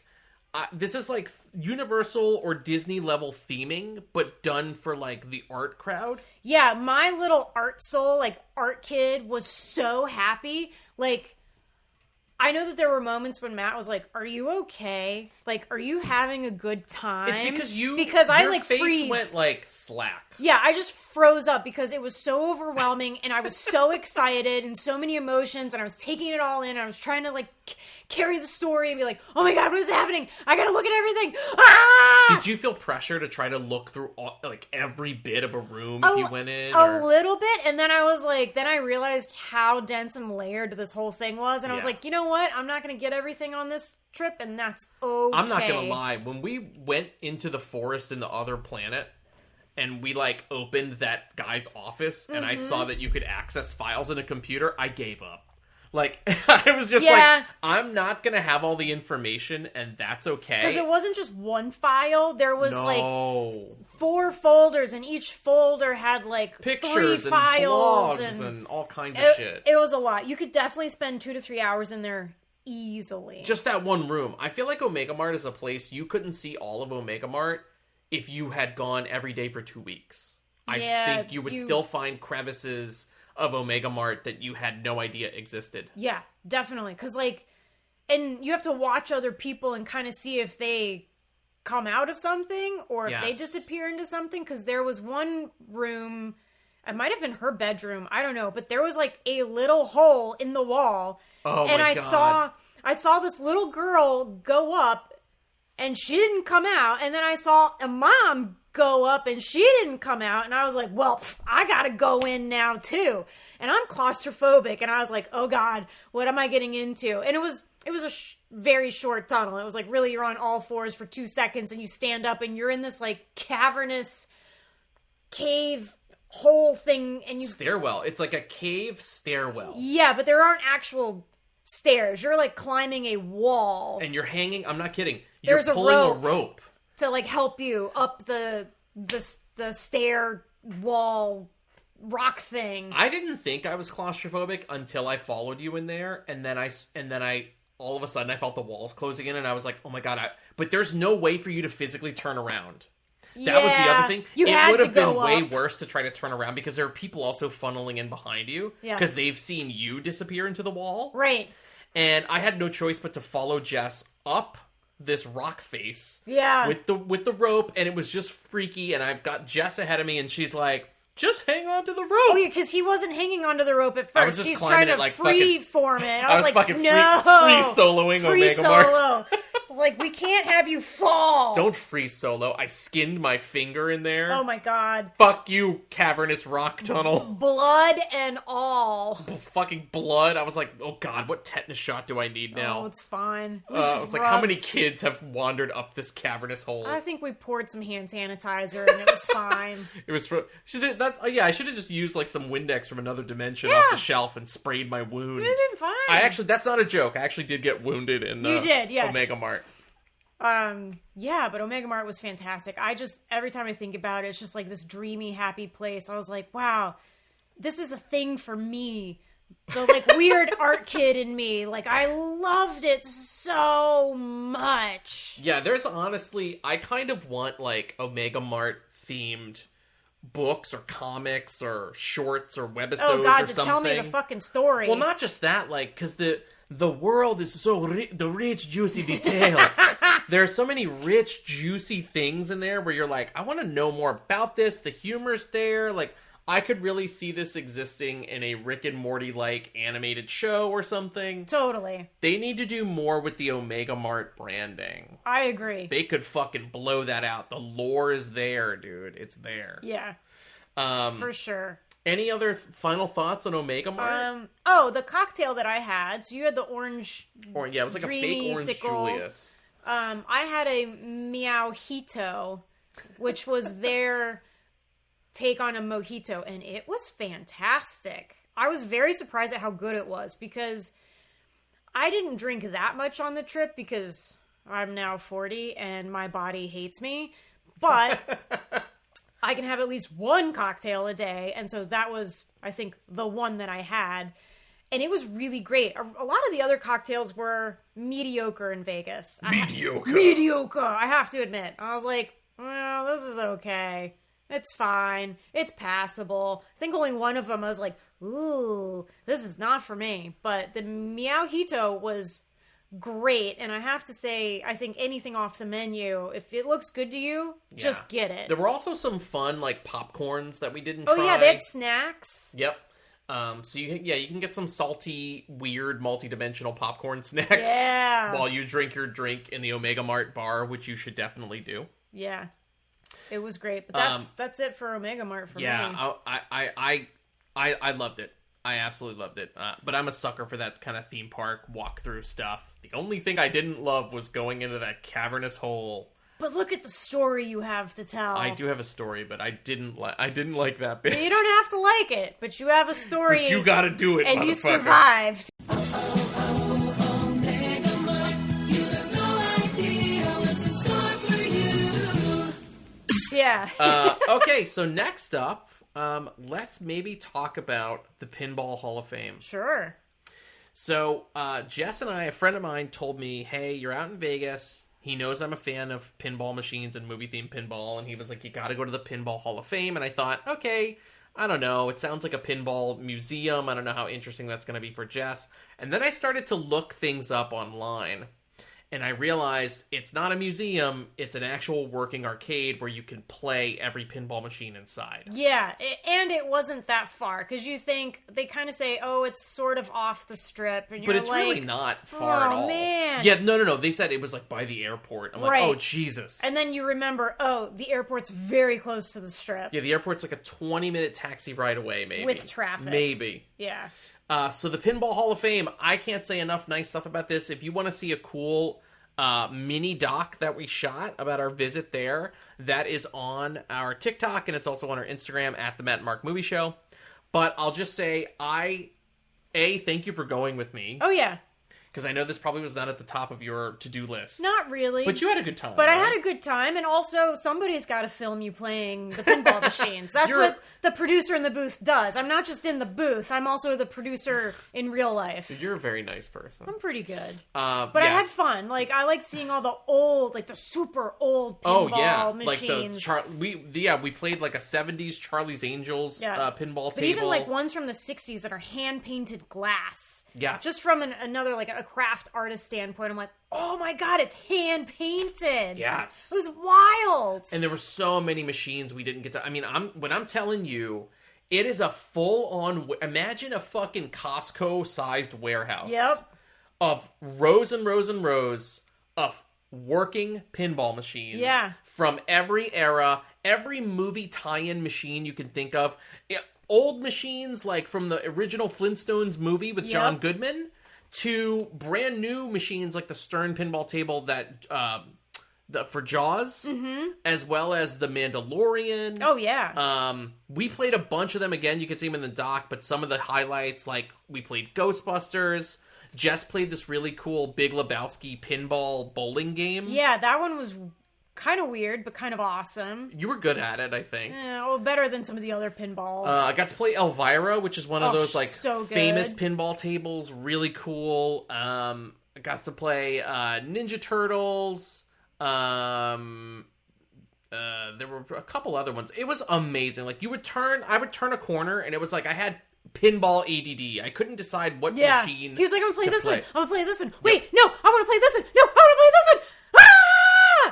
this is like Universal or Disney level theming, but done for like the art crowd. Yeah, my little art soul, like art kid, was so happy. Like, I know that there were moments when Matt was like, "Are you okay? Like, are you having a good time?" It's because I your like face freeze. went like slack. Yeah, I just froze up because it was so overwhelming, and I was so excited and so many emotions, and I was taking it all in. And I was trying to like carry the story and be like, "Oh my god, what is happening? I gotta look at everything!" Ah! Did you feel pressure to try to look through like every bit of a room if you went in? A little bit, and then I was like, then I realized how dense and layered this whole thing was, and I was like, you know what? I'm not gonna get everything on this trip, and that's okay. I'm not gonna lie. When we went into the forest in the other planet, and we like opened that guy's office, and I saw that you could access files in a computer, I gave up. Like, I was just like, I'm not gonna have all the information, and that's okay. Because it wasn't just one file. There was like 4 folders, and each folder had like pictures 3 files and blogs and all kinds of shit. It was a lot. You could definitely spend 2 to 3 hours in there easily. Just that one room. I feel like Omega Mart is a place you couldn't see all of Omega Mart if you had gone every day for 2 weeks. I think you would still find crevices of Omega Mart that you had no idea existed. Yeah, definitely. Because, like, and you have to watch other people and kind of see if they come out of something or if they disappear into something. Because there was one room, it might have been her bedroom, I don't know, but there was, like, a little hole in the wall. Oh, and my God. I saw this little girl go up, and she didn't come out. And then I saw a mom go up, and she didn't come out. And I was like, well, I gotta go in now, too. And I'm claustrophobic. And I was like, oh, God, what am I getting into? And it was a very short tunnel. It was like, really, you're on all fours for 2 seconds, and you stand up, and you're in this, like, cavernous cave hole thing. And you stairwell. It's like a cave stairwell. Yeah, but there aren't actual stairs. You're, like, climbing a wall. And you're hanging, I'm not kidding. You're There's pulling a rope to like help you up the stair wall rock thing. I didn't think I was claustrophobic until I followed you in there, and then I all of a sudden I felt the walls closing in, and I was like, oh my god! But there's no way for you to physically turn around. That was the other thing. It would have been way worse to try to turn around because there are people also funneling in behind you because they've seen you disappear into the wall. Right. And I had no choice but to follow Jess up this rock face with the rope, and it was just freaky. And I've got Jess ahead of me, and she's like, just hang on to the rope. Oh yeah, because he wasn't hanging onto the rope at first. I was just He's climbing trying to like freeform it. I was like, fucking no, free soloing Omega Mart. I was like, we can't have you fall. Don't free solo. I skinned my finger in there. Oh my god. Fuck you, cavernous rock tunnel. Blood and all. Fucking blood. I was like, oh god, what tetanus shot do I need now? Oh, it's fine. I was like, how many kids have wandered up this cavernous hole? I think we poured some hand sanitizer and it was fine. It was for I should have just used like some Windex from another dimension off the shelf and sprayed my wound. You did fine. That's not a joke. I actually did get wounded in you did, yes. Omega Mart. Yeah, but Omega Mart was fantastic. Every time I think about it, it's just like this dreamy, happy place. I was like, wow, this is a thing for me. The like weird art kid in me. Like, I loved it so much. Yeah, there's honestly, I kind of want like Omega Mart themed books or comics or shorts or webisodes oh God, or to something. Tell me the fucking story. Well, not just that, like, because the world is so the rich, juicy details. There are so many rich, juicy things in there where you're like, I want to know more about this. The humor's there. Like, I could really see this existing in a Rick and Morty-like animated show or something. Totally. They need to do more with the Omega Mart branding. I agree. They could fucking blow that out. The lore is there, dude. It's there. Yeah. For sure. Any other final thoughts on Omega Mart? The cocktail that I had. So you had the orange. It was like a fake orange sickle. Julius. I had a Meowhito, which was their take on a mojito, and it was fantastic. I was very surprised at how good it was because I didn't drink that much on the trip because I'm now 40 and my body hates me, but I can have at least one cocktail a day. And so that was, I think, the one that I had. And it was really great. A lot of the other cocktails were mediocre in Vegas. Mediocre, I have to admit. I was like, well, this is okay. It's fine. It's passable. I think only one of them I was like, ooh, this is not for me. But the Meowhito was great. And I have to say, I think anything off the menu, if it looks good to you, just get it. There were also some fun, like, popcorns that we didn't try. Oh, yeah, they had snacks. Yep. So you can get some salty, weird, multi-dimensional popcorn snacks while you drink your drink in the Omega Mart bar, which you should definitely do. Yeah. It was great, but that's it for Omega Mart for me. Yeah, I loved it. I absolutely loved it. But I'm a sucker for that kind of theme park walkthrough stuff. The only thing I didn't love was going into that cavernous hole. But look at the story you have to tell. I do have a story, but I didn't like that bit. You don't have to like it, but you have a story. But you gotta do it, and you survived. Yeah. Okay, so next up, let's maybe talk about the Pinball Hall of Fame. Sure. So, Jess and I, a friend of mine told me, hey, you're out in Vegas. He knows I'm a fan of pinball machines and movie-themed pinball, and he was like, you gotta go to the Pinball Hall of Fame. And I thought, okay, I don't know. It sounds like a pinball museum. I don't know how interesting that's gonna be for Jess. And then I started to look things up online. And I realized it's not a museum, it's an actual working arcade where you can play every pinball machine inside. Yeah, and it wasn't that far, because you think, they kind of say, oh, it's sort of off the strip, and you're like... But it's really not far at all. Oh, man. Yeah, no, they said it was like by the airport. I'm like, oh, Jesus. And then you remember, oh, the airport's very close to the strip. Yeah, the airport's like a 20-minute taxi ride away, maybe. With traffic. Maybe. Yeah. So the Pinball Hall of Fame, I can't say enough nice stuff about this. If you want to see a cool mini doc that we shot about our visit there, that is on our TikTok, and it's also on our Instagram at the Matt and Mark Movie Show. But I'll just say, thank you for going with me. Oh, yeah. Because I know this probably was not at the top of your to-do list. Not really. But you had a good time. But right? I had a good time, and also somebody's got to film you playing the pinball machines. That's what the producer in the booth does. I'm not just in the booth. I'm also the producer in real life. You're a very nice person. I'm pretty good. But I had fun. Like, I liked seeing all the old, like the super old pinball machines. Like we played like a 70s Charlie's Angels pinball table. But even like ones from the 60s that are hand-painted glass. Yes. Just from another, like, a craft artist standpoint, I'm like, oh my god, it's hand-painted. Yes. It was wild. And there were so many machines we didn't get to... I mean, when I'm telling you, it is a full-on... Imagine a fucking Costco-sized warehouse. Yep. Of rows and rows and rows of working pinball machines. Yeah. From every era, every movie tie-in machine you can think of. Old machines, like from the original Flintstones movie with John Goodman, to brand new machines like the Stern pinball table that for Jaws, as well as the Mandalorian. Oh, yeah. We played a bunch of them again. You can see them in the doc, but some of the highlights, like we played Ghostbusters. Jess played this really cool Big Lebowski pinball bowling game. Yeah, that one was kind of weird, but kind of awesome. You were good at it, I think. Yeah, well, better than some of the other pinballs. I got to play Elvira, which is one of those like so famous pinball tables. Really cool. I got to play Ninja Turtles. There were a couple other ones. It was amazing. Like I would turn a corner, and it was like I had pinball ADD. I couldn't decide what machine. He was like, I'm gonna play this one. I'm gonna play this one. Wait, no, I want to play this one. No, I want to play this one.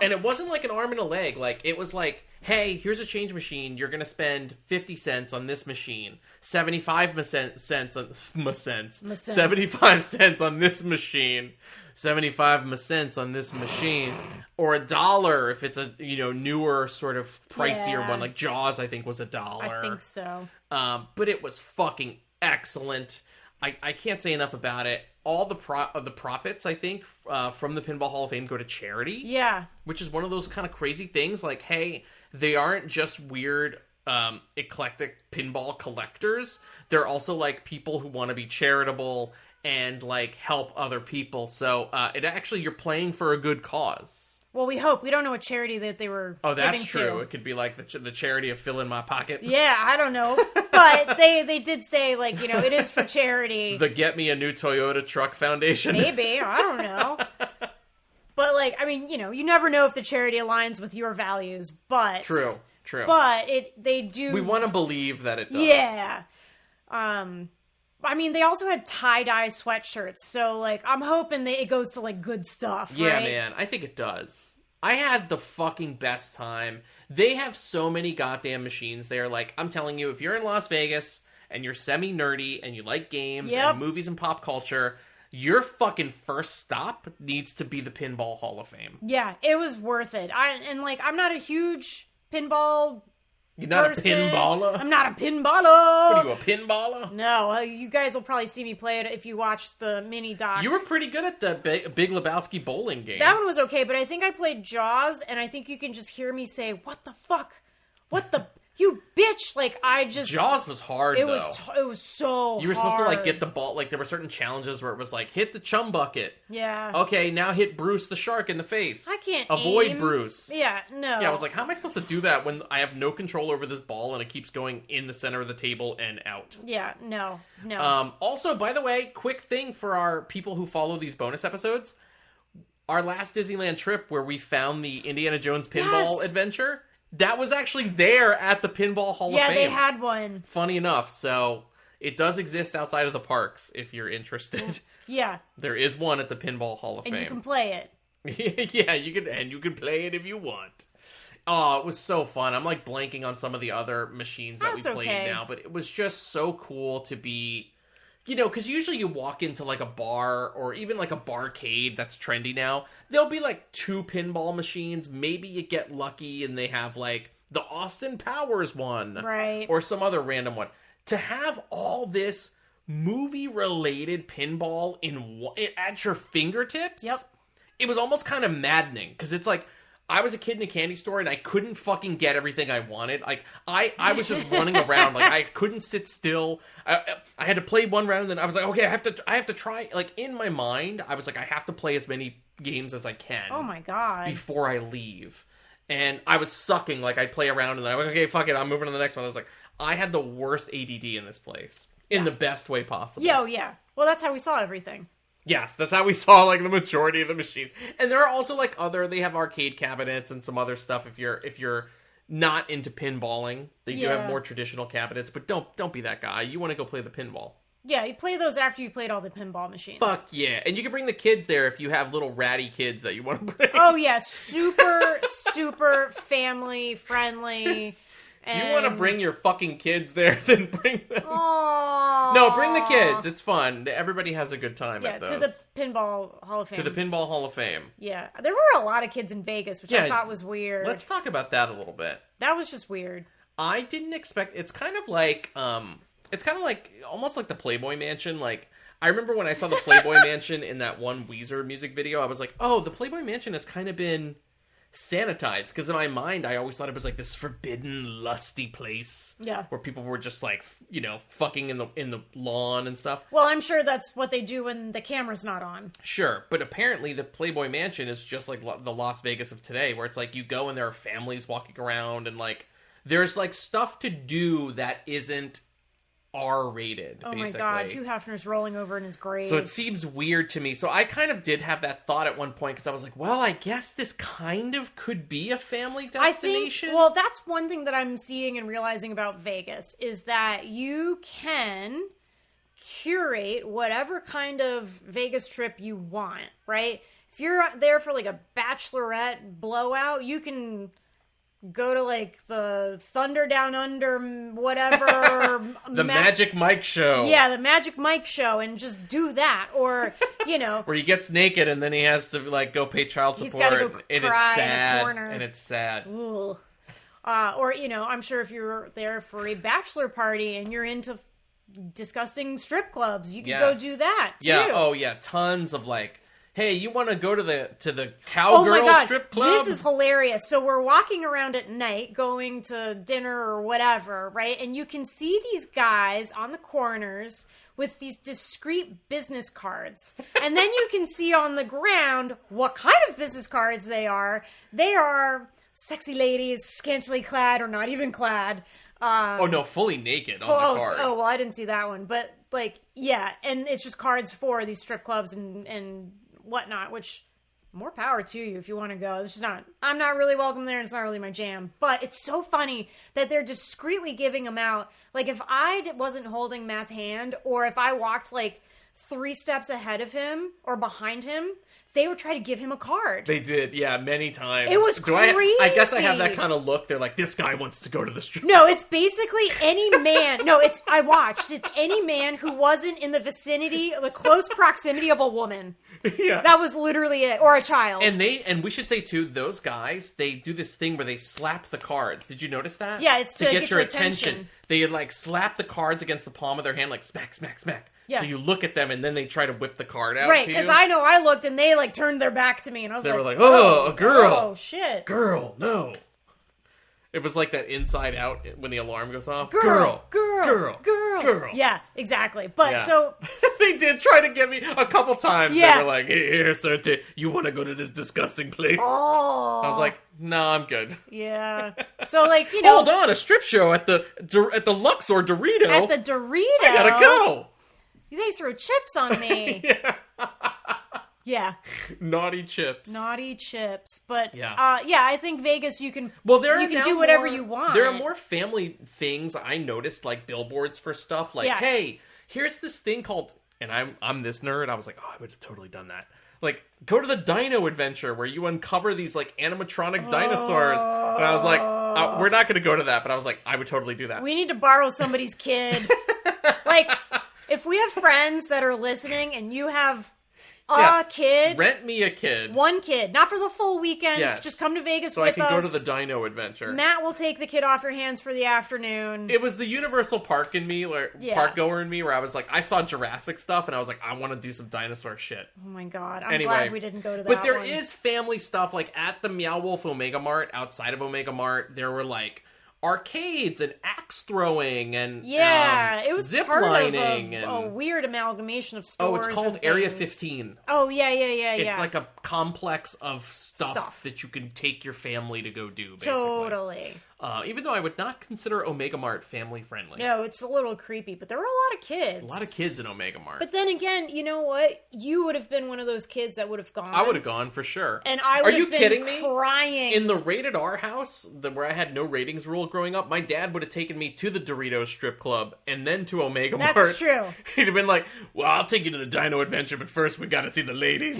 And it wasn't like an arm and a leg. Like, it was like, hey, here's a change machine. You're going to spend 50 cents on this machine. 75 cents on... 75 cents on this machine. 75 cents on this machine. Or $1 if it's a, newer sort of pricier one. Like Jaws, I think, was $1. I think so. But it was fucking excellent. I can't say enough about it. All the profits, I think, from the Pinball Hall of Fame go to charity. Yeah. Which is one of those kind of crazy things. Like, hey, they aren't just weird, eclectic pinball collectors. They're also, like, people who want to be charitable and like help other people. So it actually, you're playing for a good cause. Well, we hope. We don't know what charity that they were that's giving true. to. It could be like the charity of Fill in My Pocket. Yeah, I don't know. But they did say, like, you know, it is for charity. The Get Me a New Toyota Truck Foundation. Maybe. I don't know. But, like, I mean, you know, you never know if the charity aligns with your values, but... True. But they do... We want to believe that it does. Yeah. I mean, they also had tie-dye sweatshirts, so, like, I'm hoping that it goes to, like, good stuff, Yeah, right? man. I think it does. I had the fucking best time. They have so many goddamn machines there. Like, I'm telling you, if you're in Las Vegas and you're semi-nerdy and you like games and movies and pop culture, your fucking first stop needs to be the Pinball Hall of Fame. Yeah, it was worth it. I'm not a huge pinball You're not person. a pinballer? I'm not a pinballer. What are you, a pinballer? No, you guys will probably see me play it if you watch the mini doc. You were pretty good at the Big Lebowski bowling game. That one was okay, but I think I played Jaws, and I think you can just hear me say, "What the fuck? What the you bitch?" Like I just Jaws was hard. It was so. You were hard. supposed to like get the ball. Like there were certain challenges where it was like hit the chum bucket. Yeah. Okay, now hit Bruce the shark in the face. I can't avoid aim. Bruce. Yeah, no. Yeah, I was like, how am I supposed to do that when I have no control over this ball and it keeps going in the center of the table and out? Yeah, no. Also, by the way, quick thing for our people who follow these bonus episodes. Our last Disneyland trip where we found the Indiana Jones pinball adventure, that was actually there at the Pinball Hall of Fame. Yeah, they had one. Funny enough, so it does exist outside of the parks if you're interested. Yeah. There is one at the Pinball Hall of Fame. And you can play it. Yeah, you can play it if you want. Oh, it was so fun. I'm like blanking on some of the other machines that we played now, but it was just so cool to be, you know, because usually you walk into like a bar or even like a barcade that's trendy now. There'll be like 2 pinball machines. Maybe you get lucky and they have like the Austin Powers one. Right. Or some other random one. To have all this movie-related pinball at your fingertips. Yep. It was almost kind of maddening because it's like I was a kid in a candy store and I couldn't fucking get everything I wanted. Like I was just running around. Like I couldn't sit still. I had to play one round and then I was like, okay, I have to try. Like in my mind, I was like, I have to play as many games as I can. Oh my god. Before I leave. And I was sucking. Like I'd play around and then I was like, okay, fuck it, I'm moving to the next one. I was like, I had the worst ADD in this place. In the best way possible. Yeah. Well, that's how we saw everything. Yes, that's how we saw like the majority of the machines. And there are also like they have arcade cabinets and some other stuff if you're not into pinballing. They do have more traditional cabinets, but don't be that guy. You want to go play the pinball. Yeah, you play those after you played all the pinball machines. Fuck yeah. And you can bring the kids there if you have little ratty kids that you want to bring. Oh yeah, super family friendly. If you want to bring your fucking kids there, then bring them. Aww. No, bring the kids. It's fun. Everybody has a good time at those. To the Pinball Hall of Fame. To the Pinball Hall of Fame. Yeah. There were a lot of kids in Vegas, which I thought was weird. Let's talk about that a little bit. That was just weird. I didn't expect... It's kind of like almost like the Playboy Mansion. Like, I remember when I saw the Playboy Mansion in that one Weezer music video, I was like, oh, the Playboy Mansion has kind of been sanitized, because in my mind I always thought it was like this forbidden lusty place where people were just like, you know, fucking in the lawn and stuff. Well, I'm sure that's what they do when the camera's not on. Sure, but apparently the Playboy Mansion is just like the Las Vegas of today, where it's like you go and there are families walking around and like there's like stuff to do that isn't R-rated. Oh basically. My god, Hugh Hefner's rolling over in his grave. So it seems weird to me. So I kind of did have that thought at one point, because I was like, well, I guess this kind of could be a family destination. Well, that's one thing that I'm seeing and realizing about Vegas, is that you can curate whatever kind of Vegas trip you want, right? If you're there for like a bachelorette blowout, you can go to like the Thunder Down Under, whatever. The Magic Mike show. Yeah, the Magic Mike show, and just do that. Or, you know. Where he gets naked and then he has to like go pay child support. He's gotta go and cry it's sad. in a corner. And it's sad. Or, you know, I'm sure if you're there for a bachelor party and you're into disgusting strip clubs, you can go do that too. Yeah, oh yeah, tons of like, hey, you want to go to the Oh cowgirl my God, strip club? this is hilarious. So we're walking around at night going to dinner or whatever, right? And you can see these guys on the corners with these discreet business cards. And then you can see on the ground what kind of business cards they are. They are sexy ladies, scantily clad or not even clad. Oh, no, fully naked on the card. Oh, well, I didn't see that one. But, like, yeah. And it's just cards for these strip clubs and whatnot, which... more power to you if you want to go. It's just not, I'm not really welcome there and it's not really my jam. But it's so funny that they're discreetly giving them out. Like if I wasn't holding Matt's hand or if I walked like 3 steps ahead of him or behind him, they would try to give him a card. They did, yeah, many times. It was crazy. I guess I have that kind of look. They're like, this guy wants to go to the strip. No, it's basically any man. No, I watched. It's any man who wasn't in the vicinity, the close proximity of a woman. Yeah. That was literally it. Or a child. And we should say too, those guys, they do this thing where they slap the cards. Did you notice that? Yeah, it's to get your attention. They like slap the cards against the palm of their hand, like smack, smack, smack. Yeah. So you look at them and then they try to whip the card out. Right, to because you. I know I looked and they like turned their back to me and I was They like, were like, oh, a girl. Oh, shit. Girl, no. It was like that Inside Out when the alarm goes off. Girl. Yeah, exactly. But Yeah. so... They did try to get me a couple times. Yeah. They were like, hey, here, sir, you want to go to this disgusting place? Oh. I was like, no, I'm good. Yeah. So like, you know... Hold on, a strip show at the Luxor Dorito. At the Dorito... I gotta go. They threw chips on me. Yeah. Yeah. Naughty chips. Naughty chips. But, Yeah. I think Vegas, you can now do whatever more- you want. There are more family things I noticed, like billboards for stuff. Like, Yeah. hey, here's this thing called, and I'm this nerd. I was like, oh, I would have totally done that. Like, go to the Dino Adventure where you uncover these like animatronic dinosaurs. And I was like, we're not going to go to that. But I was like, I would totally do that. We need to borrow somebody's kid. Like, if we have friends that are listening and you have a kid... Rent me a kid. One kid. Not for the full weekend. Yes. Just come to Vegas so with I can us. go to the Dino Adventure. Matt will take the kid off your hands for the afternoon. It was the Universal Park in me, park goer in me, where I was like, I saw Jurassic stuff, and I was like, I want to do some dinosaur shit. Oh my god, I'm glad we didn't go to that But there one. is family stuff, like at the Meow Wolf Omega Mart, outside of Omega Mart, there were like arcades and axe throwing and it was zip part lining of and a weird amalgamation of stores. it's called and Area things. 15. Oh yeah. It's like a complex of stuff that you can take your family to go do, basically. Totally. Even though I would not consider Omega Mart family friendly. No, it's a little creepy, but there were a lot of kids. A lot of kids in Omega Mart. But then again, you know what? You would have been one of those kids that would have gone. I would have gone for sure. And I would have been kidding me? crying. In the rated R house, where I had no ratings rule growing up, my dad would have taken me to the Dorito strip club and then to Omega Mart. That's true. He'd have been like, well, I'll take you to the Dino Adventure, but first we gotta see the ladies.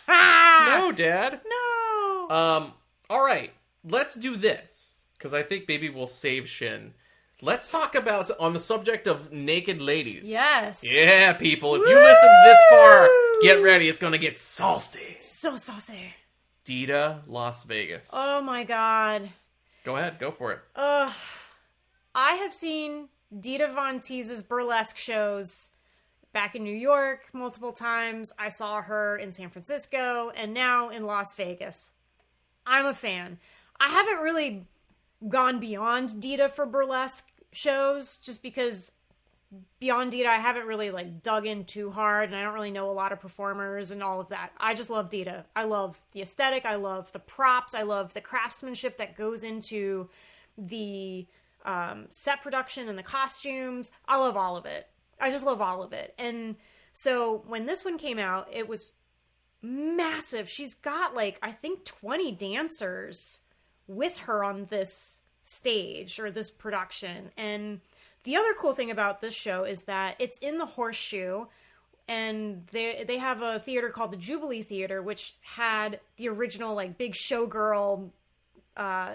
No, Dad. No. All right, let's do this. Because I think maybe we'll save Shin. Let's talk about, on the subject of naked ladies. Yes. Yeah, people, if you listen this far, get ready. It's gonna get saucy. So saucy. DITA Las Vegas. Oh my god. Go ahead, go for it. I have seen Dita Von Teese's burlesque shows back in New York multiple times. I saw her in San Francisco and now in Las Vegas. I'm a fan. I haven't really gone beyond Dita for burlesque shows just because beyond Dita I haven't really like dug in too hard and I don't really know a lot of performers and all of that. I just love Dita. I love the aesthetic. I love the props. I love the craftsmanship that goes into the set production and the costumes. I love all of it. I just love all of it. And so when this one came out, it was massive. She's got like, I think 20 dancers with her on this stage or this production. And the other cool thing about this show is that it's in the Horseshoe, and they have a theater called the Jubilee Theater, which had the original like big showgirl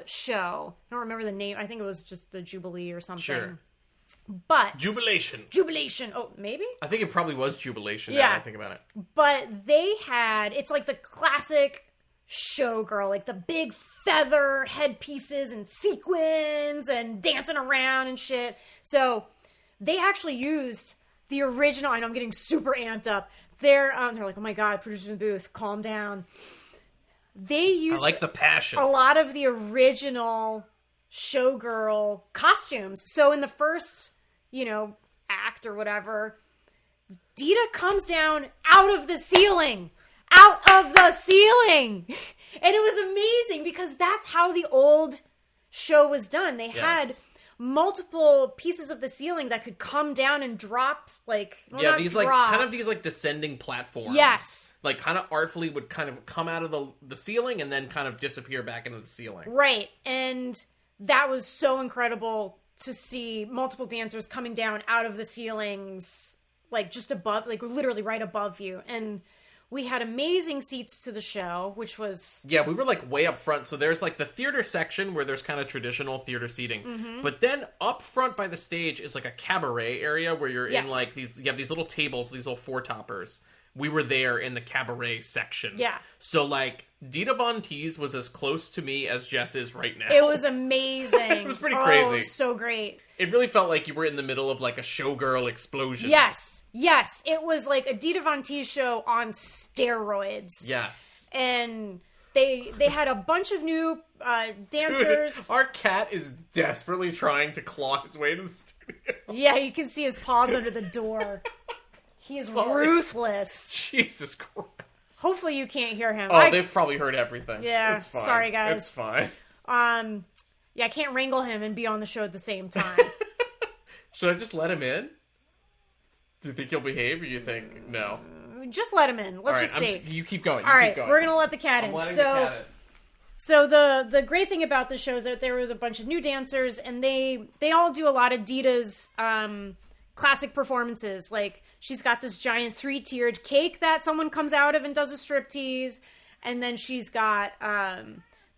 show. I don't remember the name. I think it was just the Jubilee or something. Sure. But Jubilation. Oh, maybe? I think it probably was Jubilation now Yeah. that I think about it. But they had, it's like the classic showgirl, like the big feather headpieces and sequins and dancing around and shit. So they actually used the original, I know I'm getting super amped up. They're like, oh my God, producers in the booth, calm down. They used I like the passion. a lot of the original showgirl costumes. So in the first, act or whatever, DITA comes down out of the ceiling. Out of the ceiling! And it was amazing because that's how the old show was done. They had multiple pieces of the ceiling that could come down and drop, these like descending platforms. Yes. Like kind of artfully would kind of come out of the ceiling and then kind of disappear back into the ceiling. Right. And that was so incredible to see multiple dancers coming down out of the ceilings, like just above, like literally right above you. And we had amazing seats to the show, which was... Yeah, we were like way up front. So there's like the theater section where there's kind of traditional theater seating. Mm-hmm. But then up front by the stage is like a cabaret area where you're in like you have these little tables, these little four-toppers. We were there in the cabaret section. Yeah. So like DITA Von Teese was as close to me as Jess is right now. It was amazing. It was pretty crazy. It was so great. It really felt like you were in the middle of like a showgirl explosion. Yes, it was like a DITA Von Teese show on steroids. Yes. And they had a bunch of new dancers. Dude, our cat is desperately trying to claw his way to the studio. Yeah, you can see his paws under the door. He is ruthless. Jesus Christ. Hopefully you can't hear him. Oh, they've probably heard everything. Yeah, it's fine. Sorry guys. It's fine. Yeah, I can't wrangle him and be on the show at the same time. Should I just let him in? Do you think he'll behave, or you think no? Just let him in. Let's just see. You keep going. All right, we're gonna let the cat in. I'm letting the cat in. So the great thing about the show is that there was a bunch of new dancers, and they all do a lot of DITA's classic performances. Like she's got this giant 3-tiered cake that someone comes out of and does a striptease, and then she's got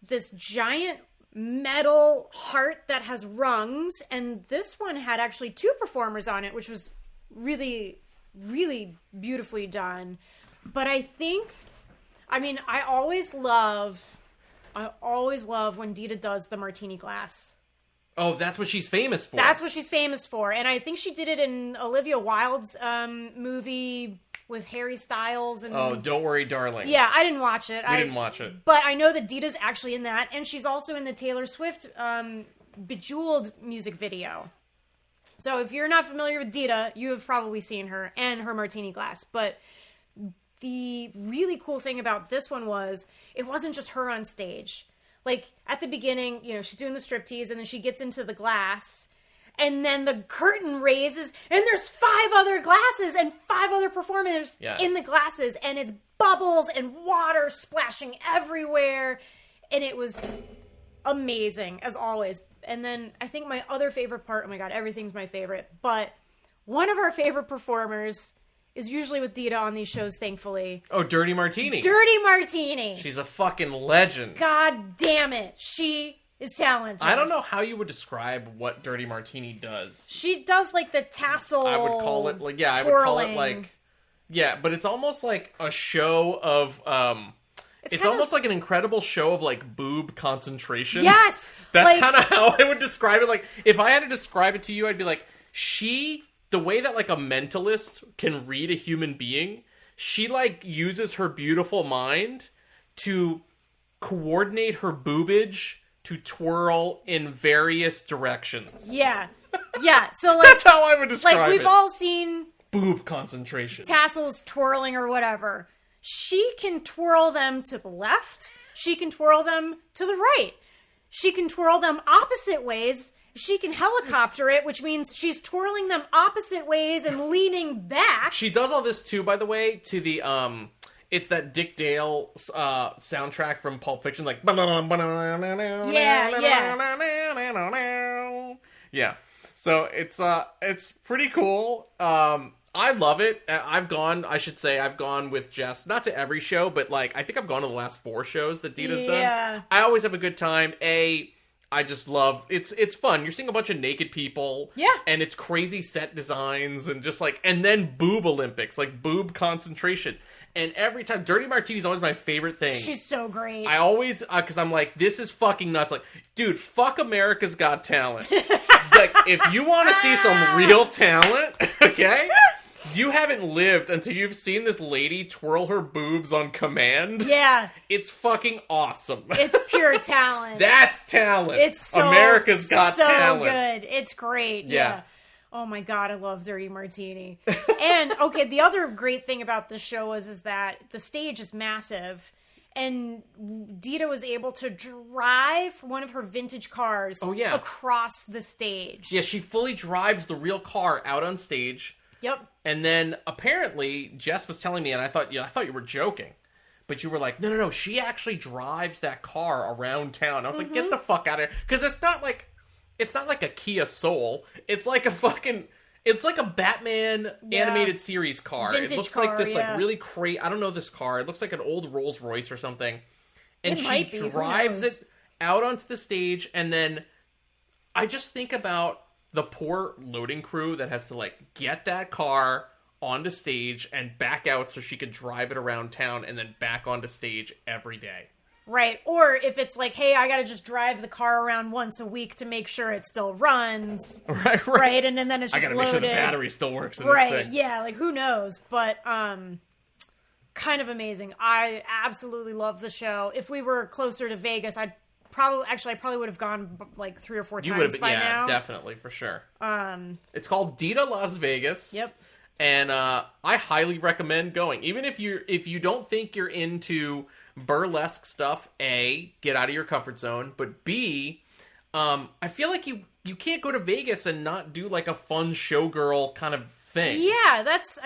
this giant metal heart that has rungs, and this one had actually 2 performers on it, which was really, really beautifully done. But I always love when DITA does the martini glass. Oh, that's what she's famous for. That's what she's famous for. And I think she did it in Olivia Wilde's movie with Harry Styles. And Oh, Don't Worry, Darling. Yeah, I didn't watch it. We didn't watch it. But I know that DITA's actually in that, and she's also in the Taylor Swift Bejeweled music video. So if you're not familiar with DITA, you have probably seen her and her martini glass. But the really cool thing about this one was it wasn't just her on stage. Like at the beginning, she's doing the striptease, and then she gets into the glass, and then the curtain raises, and there's 5 other glasses and 5 other performers in the glasses, and it's bubbles and water splashing everywhere, and it was amazing as always. And then I think my other favorite part, oh my god, everything's my favorite, but one of our favorite performers is usually with DITA on these shows, thankfully. Oh, Dirty Martini. Dirty Martini. She's a fucking legend. God damn it. She is talented. I don't know how you would describe what Dirty Martini does. She does like the tassel I would call it like, yeah, twirling. I would call it like, yeah, but it's almost like a show of, it's almost like an incredible show of like boob concentration. Yes! That's kind of how I would describe it. Like, if I had to describe it to you, I'd be like, the way that like a mentalist can read a human being, she like uses her beautiful mind to coordinate her boobage to twirl in various directions. Yeah. Yeah. So like that's how I would describe it. Like we've all seen boob concentration. Tassels twirling or whatever. She can twirl them to the left. She can twirl them to the right. She can twirl them opposite ways. She can helicopter it, which means she's twirling them opposite ways and leaning back. She does all this too, by the way, to the it's that Dick Dale soundtrack from Pulp Fiction, like yeah. So it's pretty cool. I love it. I've gone with Jess, not to every show, but like I think I've gone to the last 4 shows that DITA's done. I always have a good time. I just love it's fun. You're seeing a bunch of naked people. Yeah. And it's crazy set designs and just like, and then boob Olympics, like boob concentration. And every time, Dirty Martini's always my favorite thing. She's so great. I always, because I'm like, this is fucking nuts. Like, dude, fuck America's Got Talent. Like, if you want to see some real talent, okay? You haven't lived until you've seen this lady twirl her boobs on command. Yeah. It's fucking awesome. It's pure talent. That's talent. It's so America's Got Talent. good. It's great. Yeah. Oh my god, I love Dirty Martini. And okay, the other great thing about this show is that the stage is massive. And DITA was able to drive one of her vintage cars across the stage. Yeah, she fully drives the real car out on stage. Yep. And then apparently Jess was telling me, and I thought you were joking, but you were like, no, she actually drives that car around town. I was like, get the fuck out of here, because it's not like a Kia Soul. It's like a fucking. It's like a Batman animated series car. Vintage it looks car, like this yeah. like really crazy. I don't know this car. It looks like an old Rolls Royce or something. And It she might be. Who drives knows? it out onto the stage, and then I just think about the poor loading crew that has to like get that car onto stage and back out so she could drive it around town and then back onto stage every day. Right. Or if it's like, hey, I gotta just drive the car around once a week to make sure it still runs. Right. And then it's just I gotta loaded. make sure the battery still works in Right. this thing. Yeah, like who knows? But kind of amazing. I absolutely love the show. If we were closer to Vegas, I probably would have gone like 3 or 4 You would times have by been, now. definitely, for sure. It's called DITA Las Vegas. Yep. And I highly recommend going. Even if you don't think you're into burlesque stuff, A, get out of your comfort zone, but B, I feel like you can't go to Vegas and not do like a fun showgirl kind of thing. Yeah, that's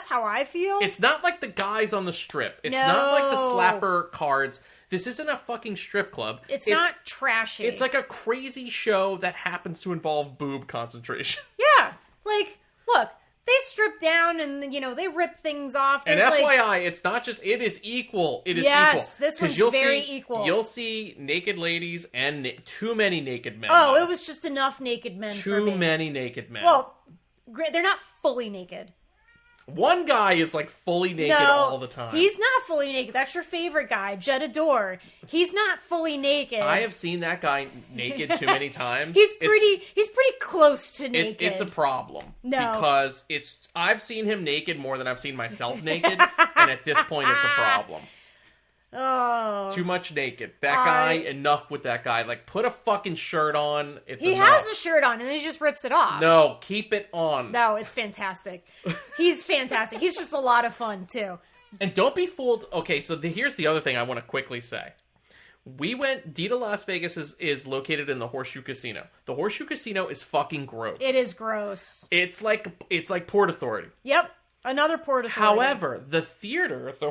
how I feel. It's not like the guys on the strip. It's No. not like the slapper cards. This isn't a fucking strip club. It's not trashy. It's like a crazy show that happens to involve boob concentration. Yeah. Like, look, they strip down and, they rip things off. And There's, FYI, it's not just, it is equal. It is Yes, equal. this 'Cause one's very equal. You'll see naked ladies and too many naked men. Oh, though. it was just enough naked men for Too me. many naked men. Well, they're not fully naked. One guy is like fully naked all the time. He's not fully naked. That's your favorite guy, Jedidor. He's not fully naked. I have seen that guy naked too many times. He's pretty close to naked. It's a problem. No. Because I've seen him naked more than I've seen myself naked, and at this point it's a problem. Oh. Too much naked. That guy, enough with that guy. Like, put a fucking shirt on. He has a shirt on, and then he just rips it off. No, keep it on. No, it's fantastic. He's fantastic. He's just a lot of fun, too. And don't be fooled. Okay, so here's the other thing I want to quickly say. DITA Las Vegas is located in the Horseshoe Casino. The Horseshoe Casino is fucking gross. It is gross. It's like Port Authority. Yep. Another Port Authority. However, the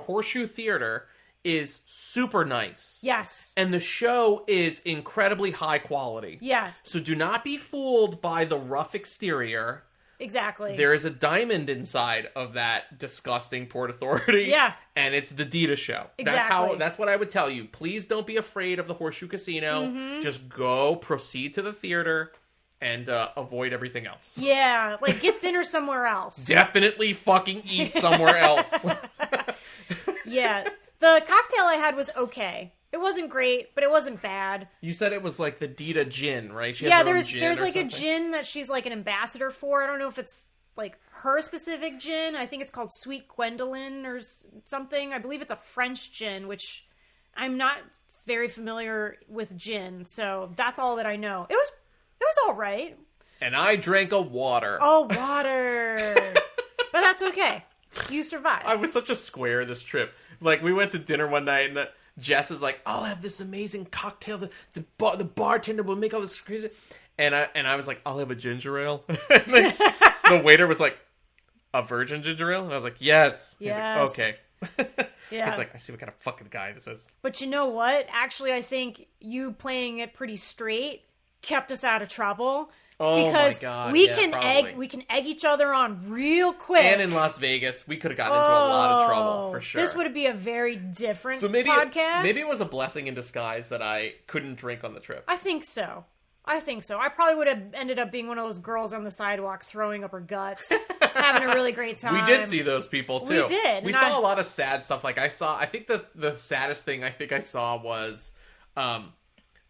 Horseshoe Theater, is super nice. Yes. And the show is incredibly high quality. Yeah. So do not be fooled by the rough exterior. Exactly. There is a diamond inside of that disgusting Port Authority. Yeah. And it's the DITA show. Exactly. That's what I would tell you. Please don't be afraid of the Horseshoe Casino. Mm-hmm. Just proceed to the theater and avoid everything else. Yeah, like get dinner somewhere else. Definitely fucking eat somewhere else. Yeah. The cocktail I had was okay. It wasn't great, but it wasn't bad. You said it was like the DITA gin, right? She has Yeah, her own gin there's or like something? a gin that she's like an ambassador for. I don't know if it's like her specific gin. I think it's called Sweet Gwendolyn or something. I believe it's a French gin, which I'm not very familiar with gin, so that's all that I know. It was all right. And I drank a water. Oh, water. But that's okay. You survived. I was such a square this trip. Like, we went to dinner one night, and Jess is like, I'll have this amazing cocktail. The bartender will make all this crazy. And I was like, I'll have a ginger ale. And then the waiter was like, a virgin ginger ale? And I was like, yes. He's like, okay. Yeah. He's like, I see what kind of fucking guy this is. But you know what? Actually, I think you playing it pretty straight kept us out of trouble. Oh because my God. we yeah, can probably. we can egg each other on real quick. And in Las Vegas, we could have gotten into a lot of trouble, for sure. This would be a very different So maybe podcast. maybe it was a blessing in disguise that I couldn't drink on the trip. I think so. I probably would have ended up being one of those girls on the sidewalk throwing up her guts, having a really great time. We did see those people too. We did. We saw a lot of sad stuff. Like I think the saddest thing I saw was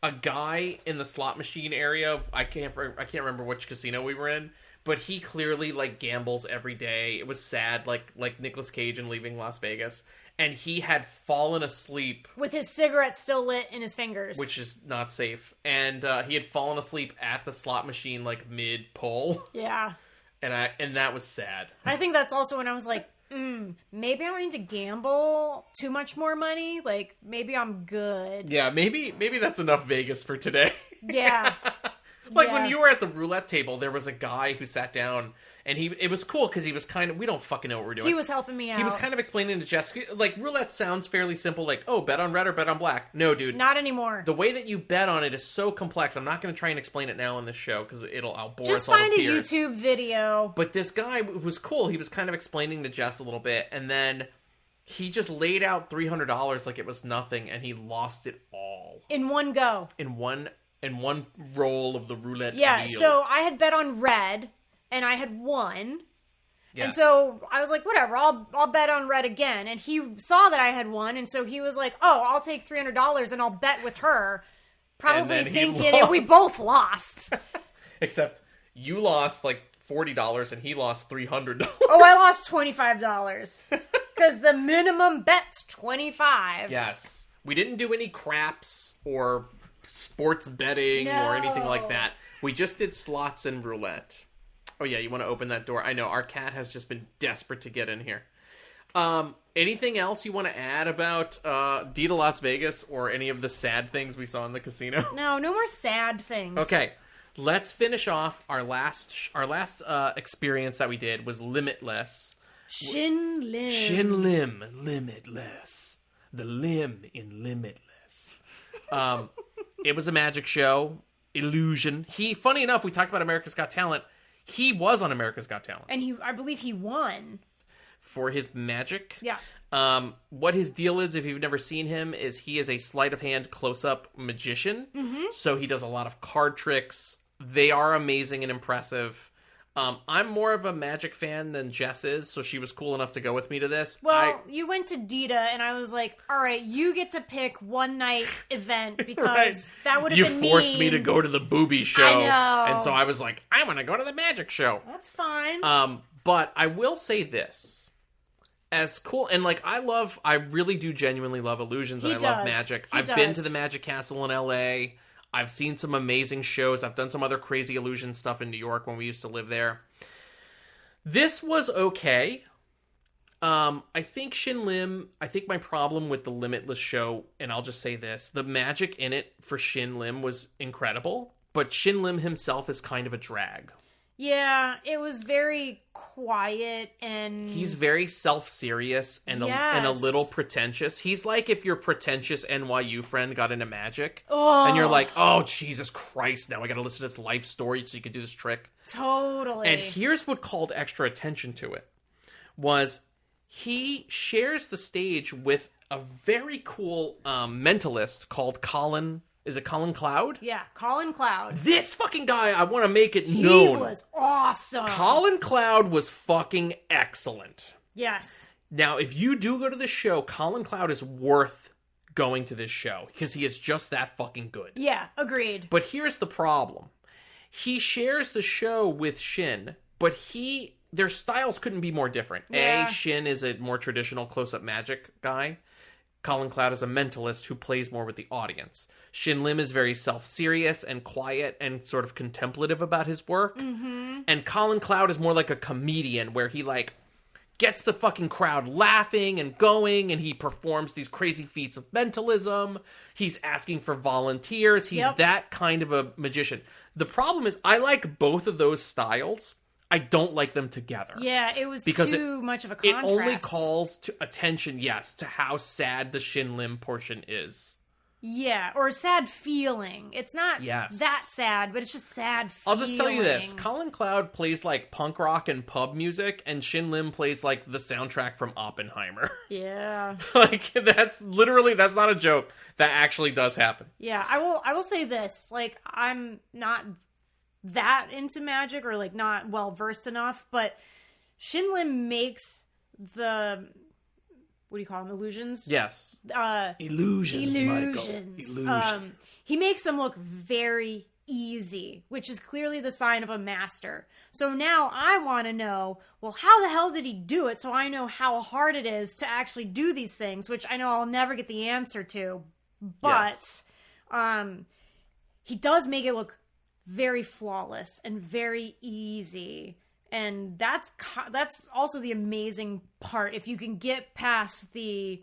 a guy in the slot machine area. I can't remember which casino we were in, but he clearly, like, gambles every day. It was sad, like Nicolas Cage in Leaving Las Vegas. And he had fallen asleep. With his cigarette still lit in his fingers. Which is not safe. And he had fallen asleep at the slot machine, like, mid-pull. Yeah. And that was sad. I think that's also when I was like, maybe I don't need to gamble too much more money. Like, maybe I'm good. Yeah, maybe that's enough Vegas for today. Yeah. Like, when you were at the roulette table, there was a guy who sat down, and it was cool, because he was kind of, we don't fucking know what we're doing. He was helping me out. He was kind of explaining to Jess, like, roulette sounds fairly simple, like, oh, bet on red or bet on black. No, dude. Not anymore. The way that you bet on it is so complex. I'm not going to try and explain it now on this show, because I'll bore Just us all to find a tears. YouTube video. But this guy was cool. He was kind of explaining to Jess a little bit, and then he just laid out $300 like it was nothing, and he lost it all. In one go. In one roll of the roulette wheel. Yeah, so I had bet on red, and I had won. Yes. And so I was like, whatever, I'll bet on red again. And he saw that I had won, and so he was like, oh, I'll take $300 and I'll bet with her. Probably thinking it, we both lost. Except you lost like $40 and he lost $300. Oh, I lost $25. Because the minimum bet's $25. Yes. We didn't do any craps or sports betting or anything like that. We just did slots and roulette. Oh yeah, you want to open that door? I know, our cat has just been desperate to get in here. Anything else you want to add about DITA Las Vegas or any of the sad things we saw in the casino? No more sad things. Okay, let's finish off our last experience that we did was Limitless. Shin Lim. Shin Lim, Limitless. The limb in Limitless. It was a magic show. Illusion. Funny enough, we talked about America's Got Talent. He was on America's Got Talent. And I believe he won. For his magic? Yeah. What his deal is, if you've never seen him, is he is a sleight of hand close-up magician. Mm-hmm. So he does a lot of card tricks. They are amazing and impressive. I'm more of a magic fan than Jess is, so she was cool enough to go with me to this. Well, you went to DITA, and I was like, all right, you get to pick one night event, because right. that would have been You forced me to go to the booby show. I know. And so I was like, I want to go to the magic show. That's fine. But I will say this. As cool, and like, I really do genuinely love illusions, and I love magic. I've been to the Magic Castle in LA. I've seen some amazing shows. I've done some other crazy illusion stuff in New York when we used to live there. This was okay. I think Shin Lim, my problem with the Limitless show, and I'll just say this, the magic in it for Shin Lim was incredible, but Shin Lim himself is kind of a drag. Yeah, it was very quiet, and he's very self-serious and a little pretentious. He's like if your pretentious NYU friend got into magic, and you're like, oh, Jesus Christ, now I gotta listen to this life story so you can do this trick. Totally. And here's what called extra attention to it, was he shares the stage with a very cool mentalist called Colin. Is it Colin Cloud? Yeah, Colin Cloud. This fucking guy, I want to make it known. He was awesome. Colin Cloud was fucking excellent. Yes. Now, if you do go to this show, Colin Cloud is worth going to this show, because he is just that fucking good. Yeah, agreed. But here's the problem. He shares the show with Shin, but their styles couldn't be more different. Yeah. Shin is a more traditional close-up magic guy. Colin Cloud is a mentalist who plays more with the audience. Shin Lim is very self-serious and quiet and sort of contemplative about his work. Mm-hmm. And Colin Cloud is more like a comedian, where he like gets the fucking crowd laughing and going, and he performs these crazy feats of mentalism. He's asking for volunteers. He's that kind of a magician. The problem is, I like both of those styles. I don't like them together. Yeah, it was too much of a contrast. It only calls to attention, to how sad the Shin Lim portion is. Yeah, or a sad feeling. It's not that sad, but it's just sad feeling. I'll just tell you this. Colin Cloud plays like punk rock and pub music, and Shin Lim plays like the soundtrack from Oppenheimer. Yeah. Like, that's not a joke. That actually does happen. Yeah, I will say this. Like, I'm not that into magic, or like not well versed enough, but Shin Lim makes the, what do you call them, illusions? Yes. Illusions, Michael. Illusions. He makes them look very easy, which is clearly the sign of a master. So now I want to know, well, how the hell did he do it so I know how hard it is to actually do these things, which I know I'll never get the answer to. But he does make it look very flawless and very easy. And that's also the amazing part. If you can get past the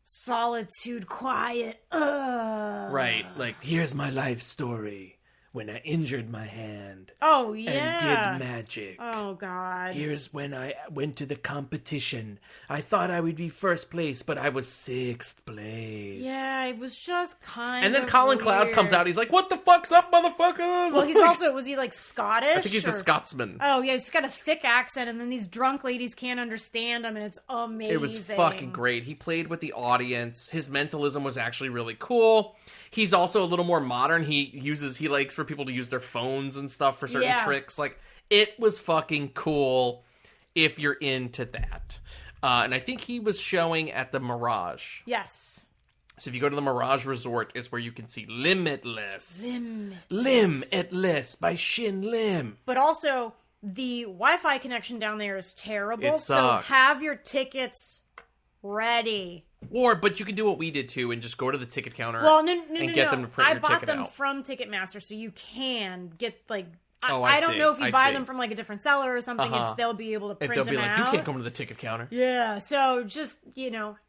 solitude, quiet, right, like, here's my life story when I injured my hand. Oh, yeah. And did magic. Oh, God. Here's when I went to the competition. I thought I would be first place, but I was sixth place. Yeah, it was just kind of And then Colin weird. Cloud comes out. He's like, what the fuck's up, motherfuckers? Well, he's also, was he like Scottish? I think he's a Scotsman. Oh, yeah, he's got a thick accent, and then these drunk ladies can't understand him, and it's amazing. It was fucking great. He played with the audience. His mentalism was actually really cool. He's also a little more modern. He likes for people to use their phones and stuff for certain tricks. Like, it was fucking cool if you're into that. And I think he was showing at the Mirage. Yes. So if you go to the Mirage Resort, is where you can see Limitless by Shin Lim. But also, the Wi-Fi connection down there is terrible. It sucks. So have your tickets ready. But you can do what we did too and just go to the ticket counter and get them to print I your bought ticket them out. from Ticketmaster, so you can get, like... I don't see. know if you I buy see. them from, like, a different seller or something, if they'll be able to print If they'll be them like, out. you can't come to the ticket counter. Yeah, so just,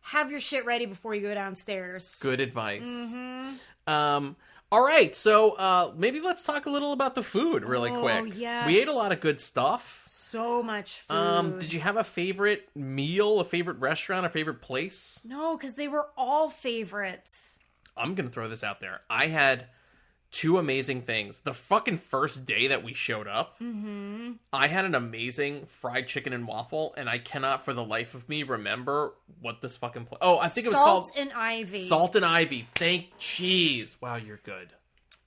have your shit ready before you go downstairs. Good advice. Mm-hmm. All right, so maybe let's talk a little about the food really quick. Yes. We ate a lot of good stuff. So much food. Did you have a favorite meal, a favorite restaurant, a favorite place? No, because they were all favorites. I'm going to throw this out there. I had two amazing things. The fucking first day that we showed up, I had an amazing fried chicken and waffle, and I cannot for the life of me remember what this fucking place... Oh, I think it was called... Salt and Ivy. Salt and Ivy. Thank cheese. Wow, you're good.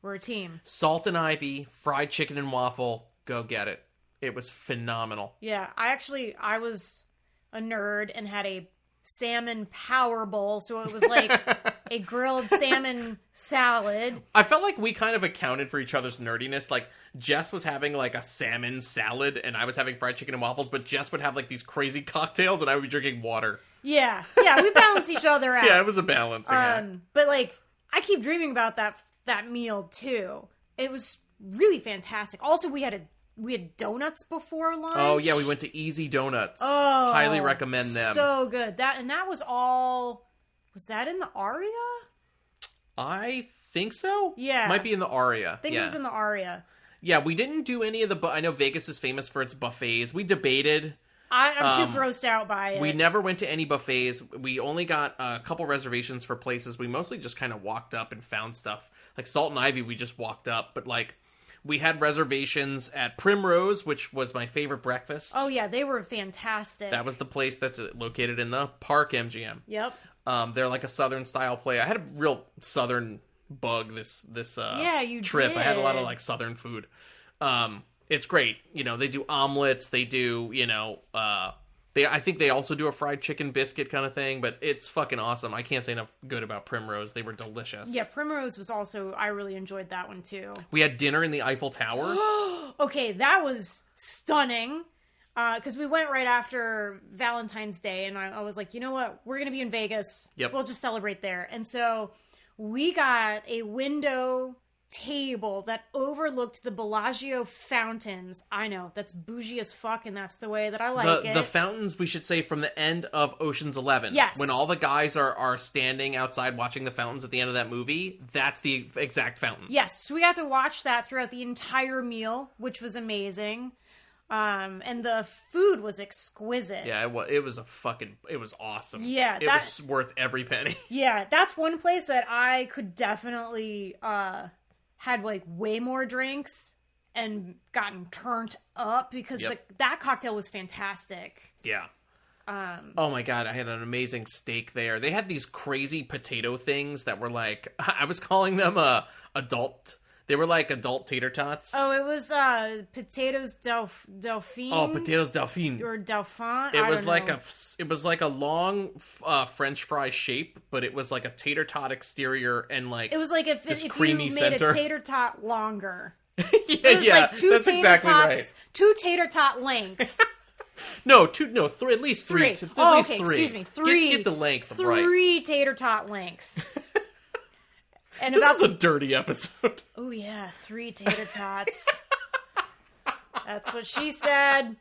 We're a team. Salt and Ivy, fried chicken and waffle. Go get it. It was phenomenal. Yeah, I was a nerd and had a salmon power bowl, so it was like a grilled salmon salad. I felt like we kind of accounted for each other's nerdiness. Like, Jess was having like a salmon salad and I was having fried chicken and waffles, but Jess would have like these crazy cocktails and I would be drinking water. Yeah, we balanced each other out. Yeah, it was a balancing act. But like, I keep dreaming about that meal too. It was really fantastic. Also, we had donuts before lunch. Oh, yeah, we went to Easy Donuts. Oh, highly recommend them. So good. That was all... Was that in the Aria? I think so. Yeah. Might be in the Aria. I think it was in the Aria. Yeah, we didn't do any of the... I know Vegas is famous for its buffets. We debated... I'm too grossed out by it. We never went to any buffets. We only got a couple reservations for places. We mostly just kind of walked up and found stuff. Like Salt and Ivy, we just walked up. But like... We had reservations at Primrose, which was my favorite breakfast. Oh, yeah, they were fantastic. That was the place that's located in the Park MGM. Yep. They're like a Southern-style place. I had a real Southern bug this you trip. did. I had a lot of like Southern food. It's great. They do omelets. They do, I think they also do a fried chicken biscuit kind of thing, but it's fucking awesome. I can't say enough good about Primrose. They were delicious. Yeah, Primrose was also, I really enjoyed that one too. We had dinner in the Eiffel Tower. Okay, that was stunning. Because we went right after Valentine's Day, and I was like, you know what? We're going to be in Vegas. Yep. We'll just celebrate there. And so we got a window table that overlooked the Bellagio fountains. I know, that's bougie as fuck, and that's the way that I like it. The fountains, we should say, from the end of Ocean's 11. Yes. When all the guys are standing outside watching the fountains at the end of that movie, that's the exact fountain. Yes, so we got to watch that throughout the entire meal, which was amazing. And the food was exquisite. Yeah, it was awesome. Yeah, it was worth every penny. Yeah, that's one place that I could definitely had like way more drinks and gotten turned up because that cocktail was fantastic. Yeah. Oh my god, I had an amazing steak there. They had these crazy potato things that were like, I was calling them adult They were like adult tater tots. Oh, it was potatoes Dauphine. Oh, potatoes Dauphine. Or Dauphin. It was like a long French fry shape, but it was like a tater tot exterior and like it was like if creamy you made center. a tater tot longer. Yeah, It was like two that's tater exactly tots, right. 2 tater tot length. Three, at least three. At least okay, three. excuse me. 3. Get the length right. 3 tater tot length. And This is a dirty episode. Oh yeah, 3 tater tots. That's what she said.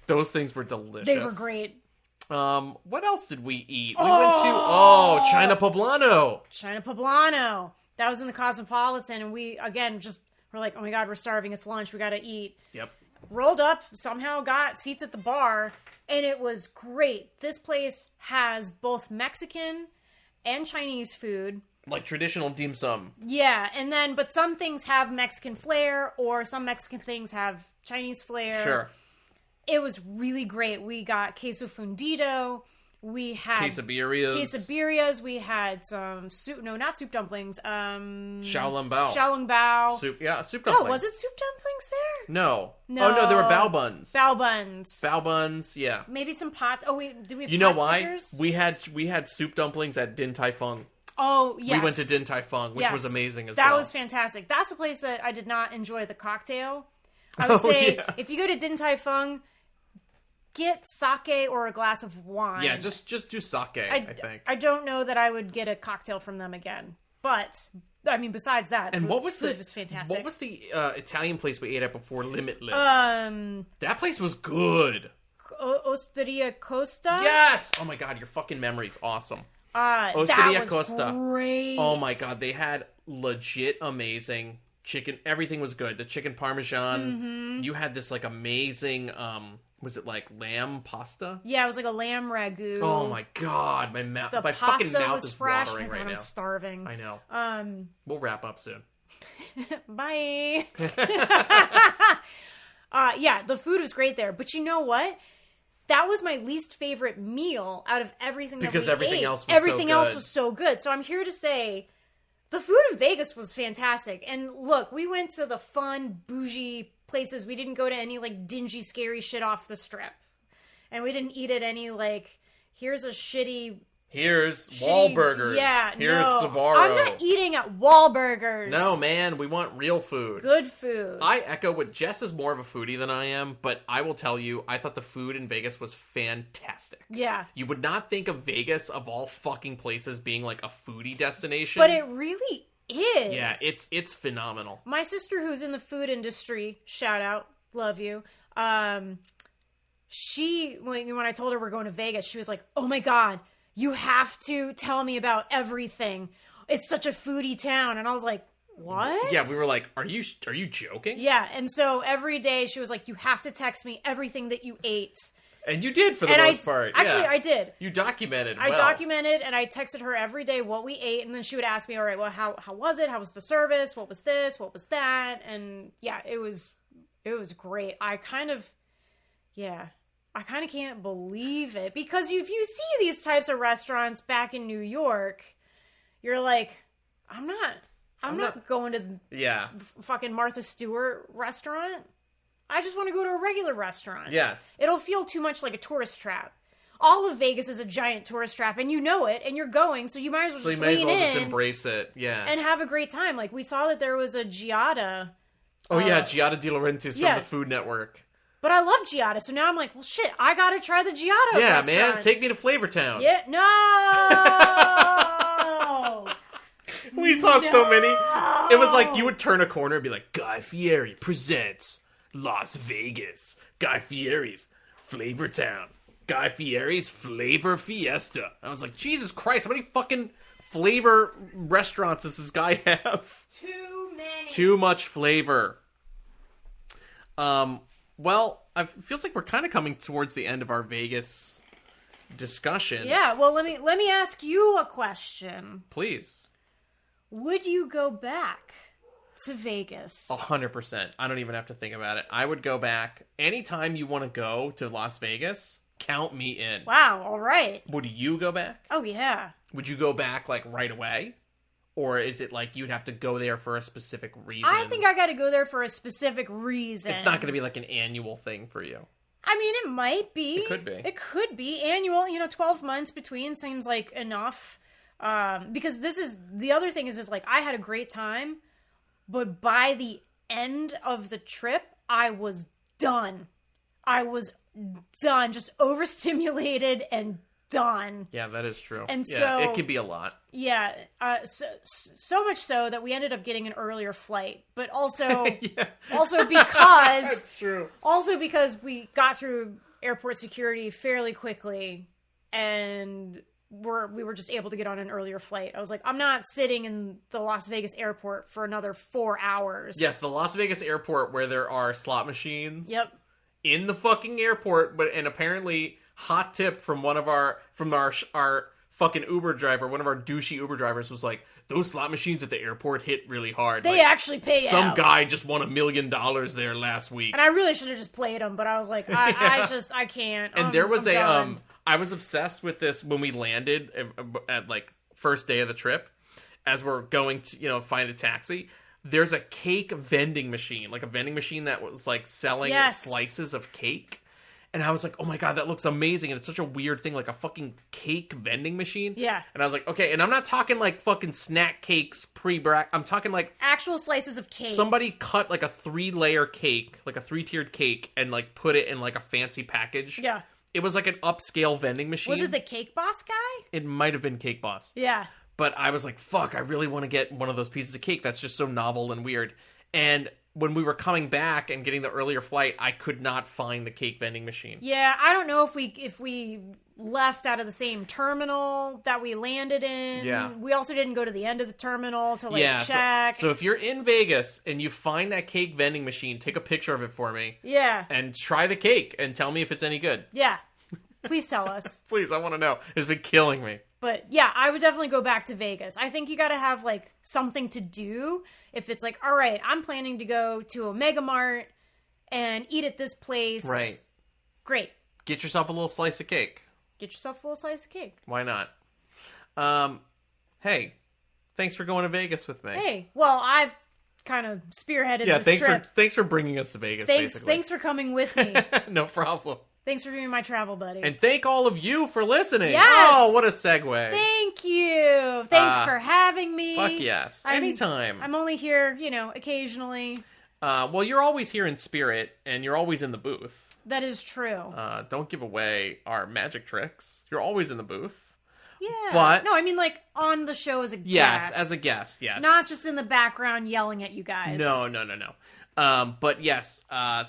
Those things were delicious. They were great. What else did we eat? We went to China Poblano. China Poblano. That was in the Cosmopolitan, and we again we're like, oh my god, we're starving. It's lunch. We got to eat. Yep. Rolled up, somehow got seats at the bar, and it was great. This place has both Mexican and Chinese food. Like traditional dim sum. Yeah, but some things have Mexican flair, or some Mexican things have Chinese flair. Sure. It was really great. We got queso fundido. We had quesadillas. We had some soup. No, not soup dumplings. Xiaolong bao. Soup dumplings. No, was it soup dumplings there? No. Oh no, there were bao buns. Bao buns. Yeah. Maybe some pot. Oh wait, do we have You know pot why? stickers? We had soup dumplings at Din Tai Fung. Oh, yes. We went to Din Tai Fung, which was amazing as well. That was fantastic. That's the place that I did not enjoy the cocktail. I would say if you go to Din Tai Fung, get sake or a glass of wine. Yeah, just do sake, I think. I don't know that I would get a cocktail from them again. But, I mean, besides that, and food was fantastic. What was the Italian place we ate at before Limitless? That place was good. Osteria Costa? Yes! Oh my god, your fucking memory's awesome. Osteria Costa. Great. Oh my god, they had legit amazing chicken. Everything was good. The chicken parmesan. Mm-hmm. You had this like amazing was it like lamb pasta? Yeah, it was like a lamb ragu. Oh my god, my fucking mouth is fresh. watering right now. I'm starving. I know. We'll wrap up soon. Bye. Yeah, the food was great there, but you know what? That was my least favorite meal out of everything that we ate. Because everything else was so good. So I'm here to say the food in Vegas was fantastic. And look, we went to the fun, bougie places. We didn't go to any, like, dingy, scary shit off the strip. And we didn't eat at any, like, here's Wahlburgers. Yeah, here's no. Sbarro. I'm not eating at Wahlburgers. No, man, we want real food. Good food. I echo what Jess is more of a foodie than I am, but I will tell you, I thought the food in Vegas was fantastic. Yeah. You would not think of Vegas, of all fucking places, being like a foodie destination. But it really is. Yeah, it's phenomenal. My sister, who's in the food industry, shout out, love you. She, when I told her we're going to Vegas, she was like, oh my god, you have to tell me about everything. It's such a foodie town. And I was like, what? Yeah, we were like, are you joking? Yeah, and so every day she was like, you have to text me everything that you ate. And you did, for the most part. Actually, yeah. I did. You documented I documented, and I texted her every day what we ate, and then she would ask me, all right, well, how was it? How was the service? What was this? What was that? And yeah, it was great. I kind of can't believe it, because if you see these types of restaurants back in New York, you're like, I'm not going to the fucking Martha Stewart restaurant. I just want to go to a regular restaurant. Yes. It'll feel too much like a tourist trap. All of Vegas is a giant tourist trap, and you know it, and you're going, so you might as well just lean in. Just embrace it, yeah. And have a great time. Like, we saw that there was a Giada. Giada De Laurentiis from the Food Network. But I love Giada, so now I'm like, well, shit, I gotta try the Giada restaurant. Man, take me to Flavortown. Yeah, no! We saw so many. It was like, you would turn a corner and be like, Guy Fieri presents Las Vegas. Guy Fieri's Flavortown. Guy Fieri's Flavor Fiesta. I was like, Jesus Christ, how many fucking flavor restaurants does this guy have? Too many. Too much flavor. Well, it feels like we're kind of coming towards the end of our Vegas discussion. Yeah, well, let me ask you a question. Please. Would you go back to Vegas? 100%. I don't even have to think about it. I would go back. Anytime you want to go to Las Vegas, count me in. Wow, all right. Would you go back? Oh, yeah. Would you go back, like, right away? Or is it like you'd have to go there for a specific reason? I think I got to go there for a specific reason. It's not going to be like an annual thing for you. I mean, it might be. It could be. It could be annual. 12 months between seems like enough. Because this is the other thing is like I had a great time, but by the end of the trip, I was done. Just overstimulated and done. Yeah, that is true. And yeah, so it can be a lot. Yeah, so much so that we ended up getting an earlier flight, but also also because That's true. Also because we got through airport security fairly quickly, and we were just able to get on an earlier flight. I was like, I'm not sitting in the Las Vegas airport for another 4 hours. Yes, the Las Vegas airport where there are slot machines. Yep. In the fucking airport, and apparently hot tip from our fucking Uber driver, one of our douchey Uber drivers was like, those slot machines at the airport hit really hard. They like, actually pay some out. guy just won $1 million there last week. And I really should have just played them, but I was like, I can't. And there was I'm done. I was obsessed with this when we landed at like first day of the trip, as we're going to, find a taxi. There's a cake vending machine, like a vending machine that was like selling slices of cake. And I was like, oh my God, that looks amazing. And it's such a weird thing, like a fucking cake vending machine. Yeah. And I was like, okay. And I'm not talking like fucking snack cakes I'm talking like actual slices of cake. Somebody cut like a 3-layer cake, like a 3-tiered cake, and like put it in like a fancy package. Yeah. It was like an upscale vending machine. Was it the Cake Boss guy? It might have been Cake Boss. Yeah. But I was like, fuck, I really want to get one of those pieces of cake. That's just so novel and weird. And when we were coming back and getting the earlier flight, I could not find the cake vending machine. Yeah, I don't know if we left out of the same terminal that we landed in. Yeah. We also didn't go to the end of the terminal to check. So if you're in Vegas and you find that cake vending machine, take a picture of it for me. Yeah. And try the cake and tell me if it's any good. Yeah. Please tell us. Please, I want to know. It's been killing me. But yeah, I would definitely go back to Vegas. I think you got to have like something to do. If it's like, all right, I'm planning to go to a Mega Mart and eat at this place. Right. Great. Get yourself a little slice of cake. Get yourself a little slice of cake. Why not? Hey, thanks for going to Vegas with me. Hey, well, I've kind of spearheaded this trip. Thanks for bringing us to Vegas, basically. Thanks for coming with me. No problem. Thanks for being my travel buddy. And thank all of you for listening. Yes! Oh, what a segue. Thank you. Thanks for having me. Fuck yes. Anytime. I'm only here, occasionally. Well, you're always here in spirit, and you're always in the booth. That is true. Don't give away our magic tricks. You're always in the booth. Yeah. But no, I mean like on the show as a guest. Yes, as a guest, yes. Not just in the background yelling at you guys. No. But yes,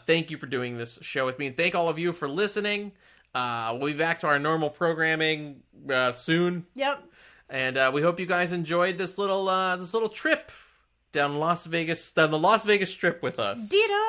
thank you for doing this show with me, and thank all of you for listening. We'll be back to our normal programming soon. Yep. And we hope you guys enjoyed this little trip down the Las Vegas Strip with us. DITA!